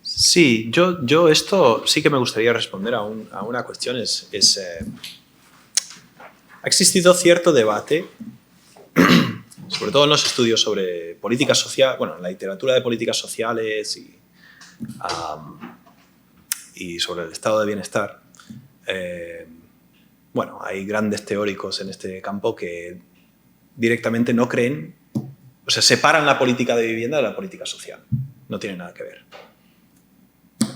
Sí, yo esto sí que me gustaría responder a una cuestión. Ha existido cierto debate, sobre todo en los estudios sobre políticas sociales, bueno, en la literatura de políticas sociales y sobre el estado de bienestar. Bueno, hay grandes teóricos en este campo que directamente no creen, o sea, separan la política de vivienda de la política social. No tiene nada que ver.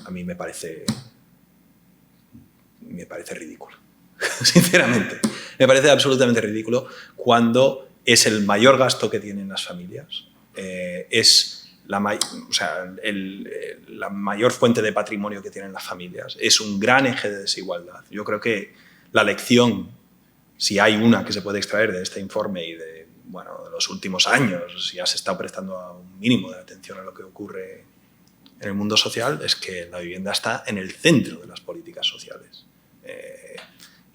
A mí me parece ridículo, sinceramente. Me parece absolutamente ridículo cuando es el mayor gasto que tienen las familias, es la mayor fuente de patrimonio que tienen las familias, es un gran eje de desigualdad. Yo creo que la lección, si hay una que se puede extraer de este informe y de los últimos años, si has estado prestando un mínimo de atención a lo que ocurre en el mundo social, es que la vivienda está en el centro de las políticas sociales.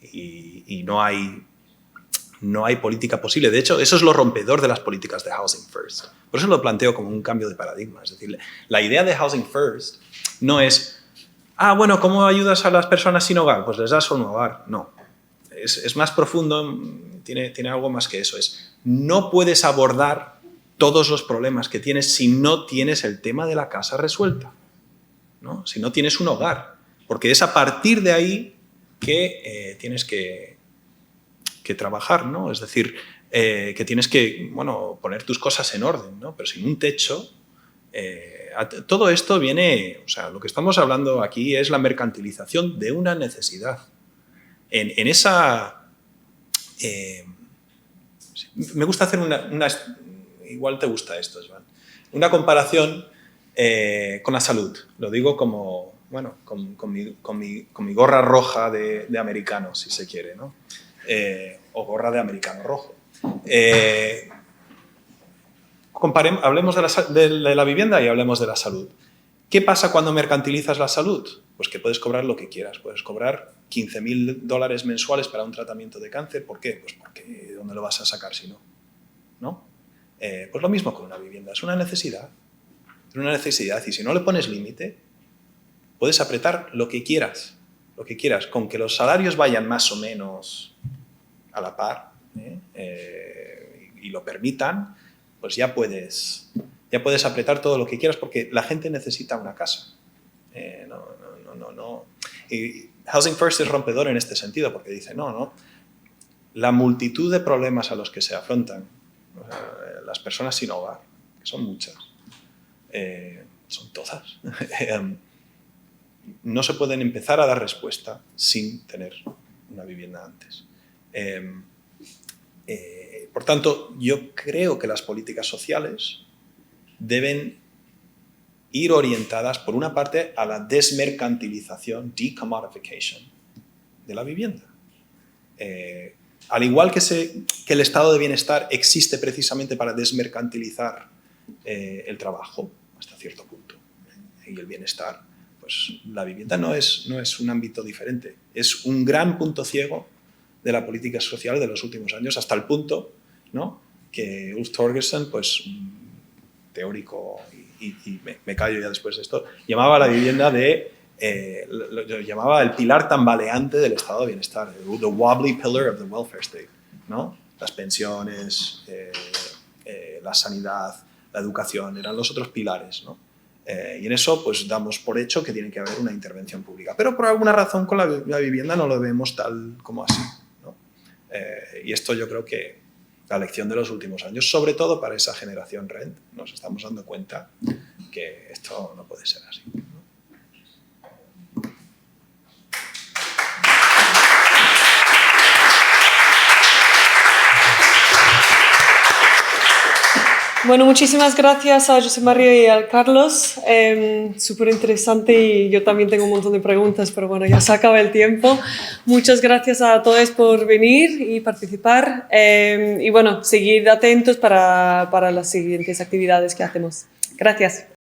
Y no hay política posible. De hecho, eso es lo rompedor de las políticas de Housing First. Por eso lo planteo como un cambio de paradigma. Es decir, la idea de Housing First no es, bueno, ¿cómo ayudas a las personas sin hogar? Pues les das un hogar. No. Es más profundo, tiene algo más que eso. No puedes abordar todos los problemas que tienes si no tienes el tema de la casa resuelta, ¿no? Si no tienes un hogar. Porque es a partir de ahí que tienes que trabajar, ¿no? Es decir, que tienes que poner tus cosas en orden, ¿no? Pero sin un techo, todo esto viene, o sea, lo que estamos hablando aquí es la mercantilización de una necesidad. En esa... me gusta hacer igual te gusta esto, Joan, una comparación con la salud. Lo digo como... con mi gorra roja de americano, si se quiere, ¿no? O gorra de americano rojo. hablemos de la vivienda y hablemos de la salud. ¿Qué pasa cuando mercantilizas la salud? Pues que puedes cobrar lo que quieras. Puedes cobrar $15.000 mensuales para un tratamiento de cáncer. ¿Por qué? Pues porque ¿dónde lo vas a sacar si no? ¿No? Pues lo mismo con una vivienda. Es una necesidad. Es una necesidad. Y si no le pones límite, puedes apretar lo que quieras. Lo que quieras. Con que los salarios vayan más o menos a la par y lo permitan, pues ya puedes apretar todo lo que quieras porque la gente necesita una casa. No. Y Housing First es rompedor en este sentido porque dice, no, la multitud de problemas a los que se afrontan las personas sin hogar, que son muchas, son todas, no se pueden empezar a dar respuesta sin tener una vivienda antes. Por tanto, yo creo que las políticas sociales deben ir orientadas, por una parte, a la desmercantilización, decommodification, de la vivienda. Al igual que el estado de bienestar existe precisamente para desmercantilizar el trabajo, hasta cierto punto, y el bienestar, pues la vivienda no es un ámbito diferente. Es un gran punto ciego de la política social de los últimos años, hasta el punto, ¿no?, que Ulf Torgersen, pues teórico, y me callo ya después de esto, llamaba a la vivienda lo llamaba el pilar tambaleante del estado de bienestar, the wobbly pillar of the welfare state, ¿no? Las pensiones, la sanidad, la educación, eran los otros pilares, ¿no? Y en eso pues damos por hecho que tiene que haber una intervención pública, pero por alguna razón con la vivienda no lo vemos tal como así, ¿no? Y esto yo creo que la lección de los últimos años, sobre todo para esa generación Rent, nos estamos dando cuenta que esto no puede ser así, ¿no? Bueno, muchísimas gracias a José María y a Carlos. Súper interesante y yo también tengo un montón de preguntas, pero bueno, ya se acaba el tiempo. Muchas gracias a todos por venir y participar. Y bueno, seguid atentos para las siguientes actividades que hacemos. Gracias.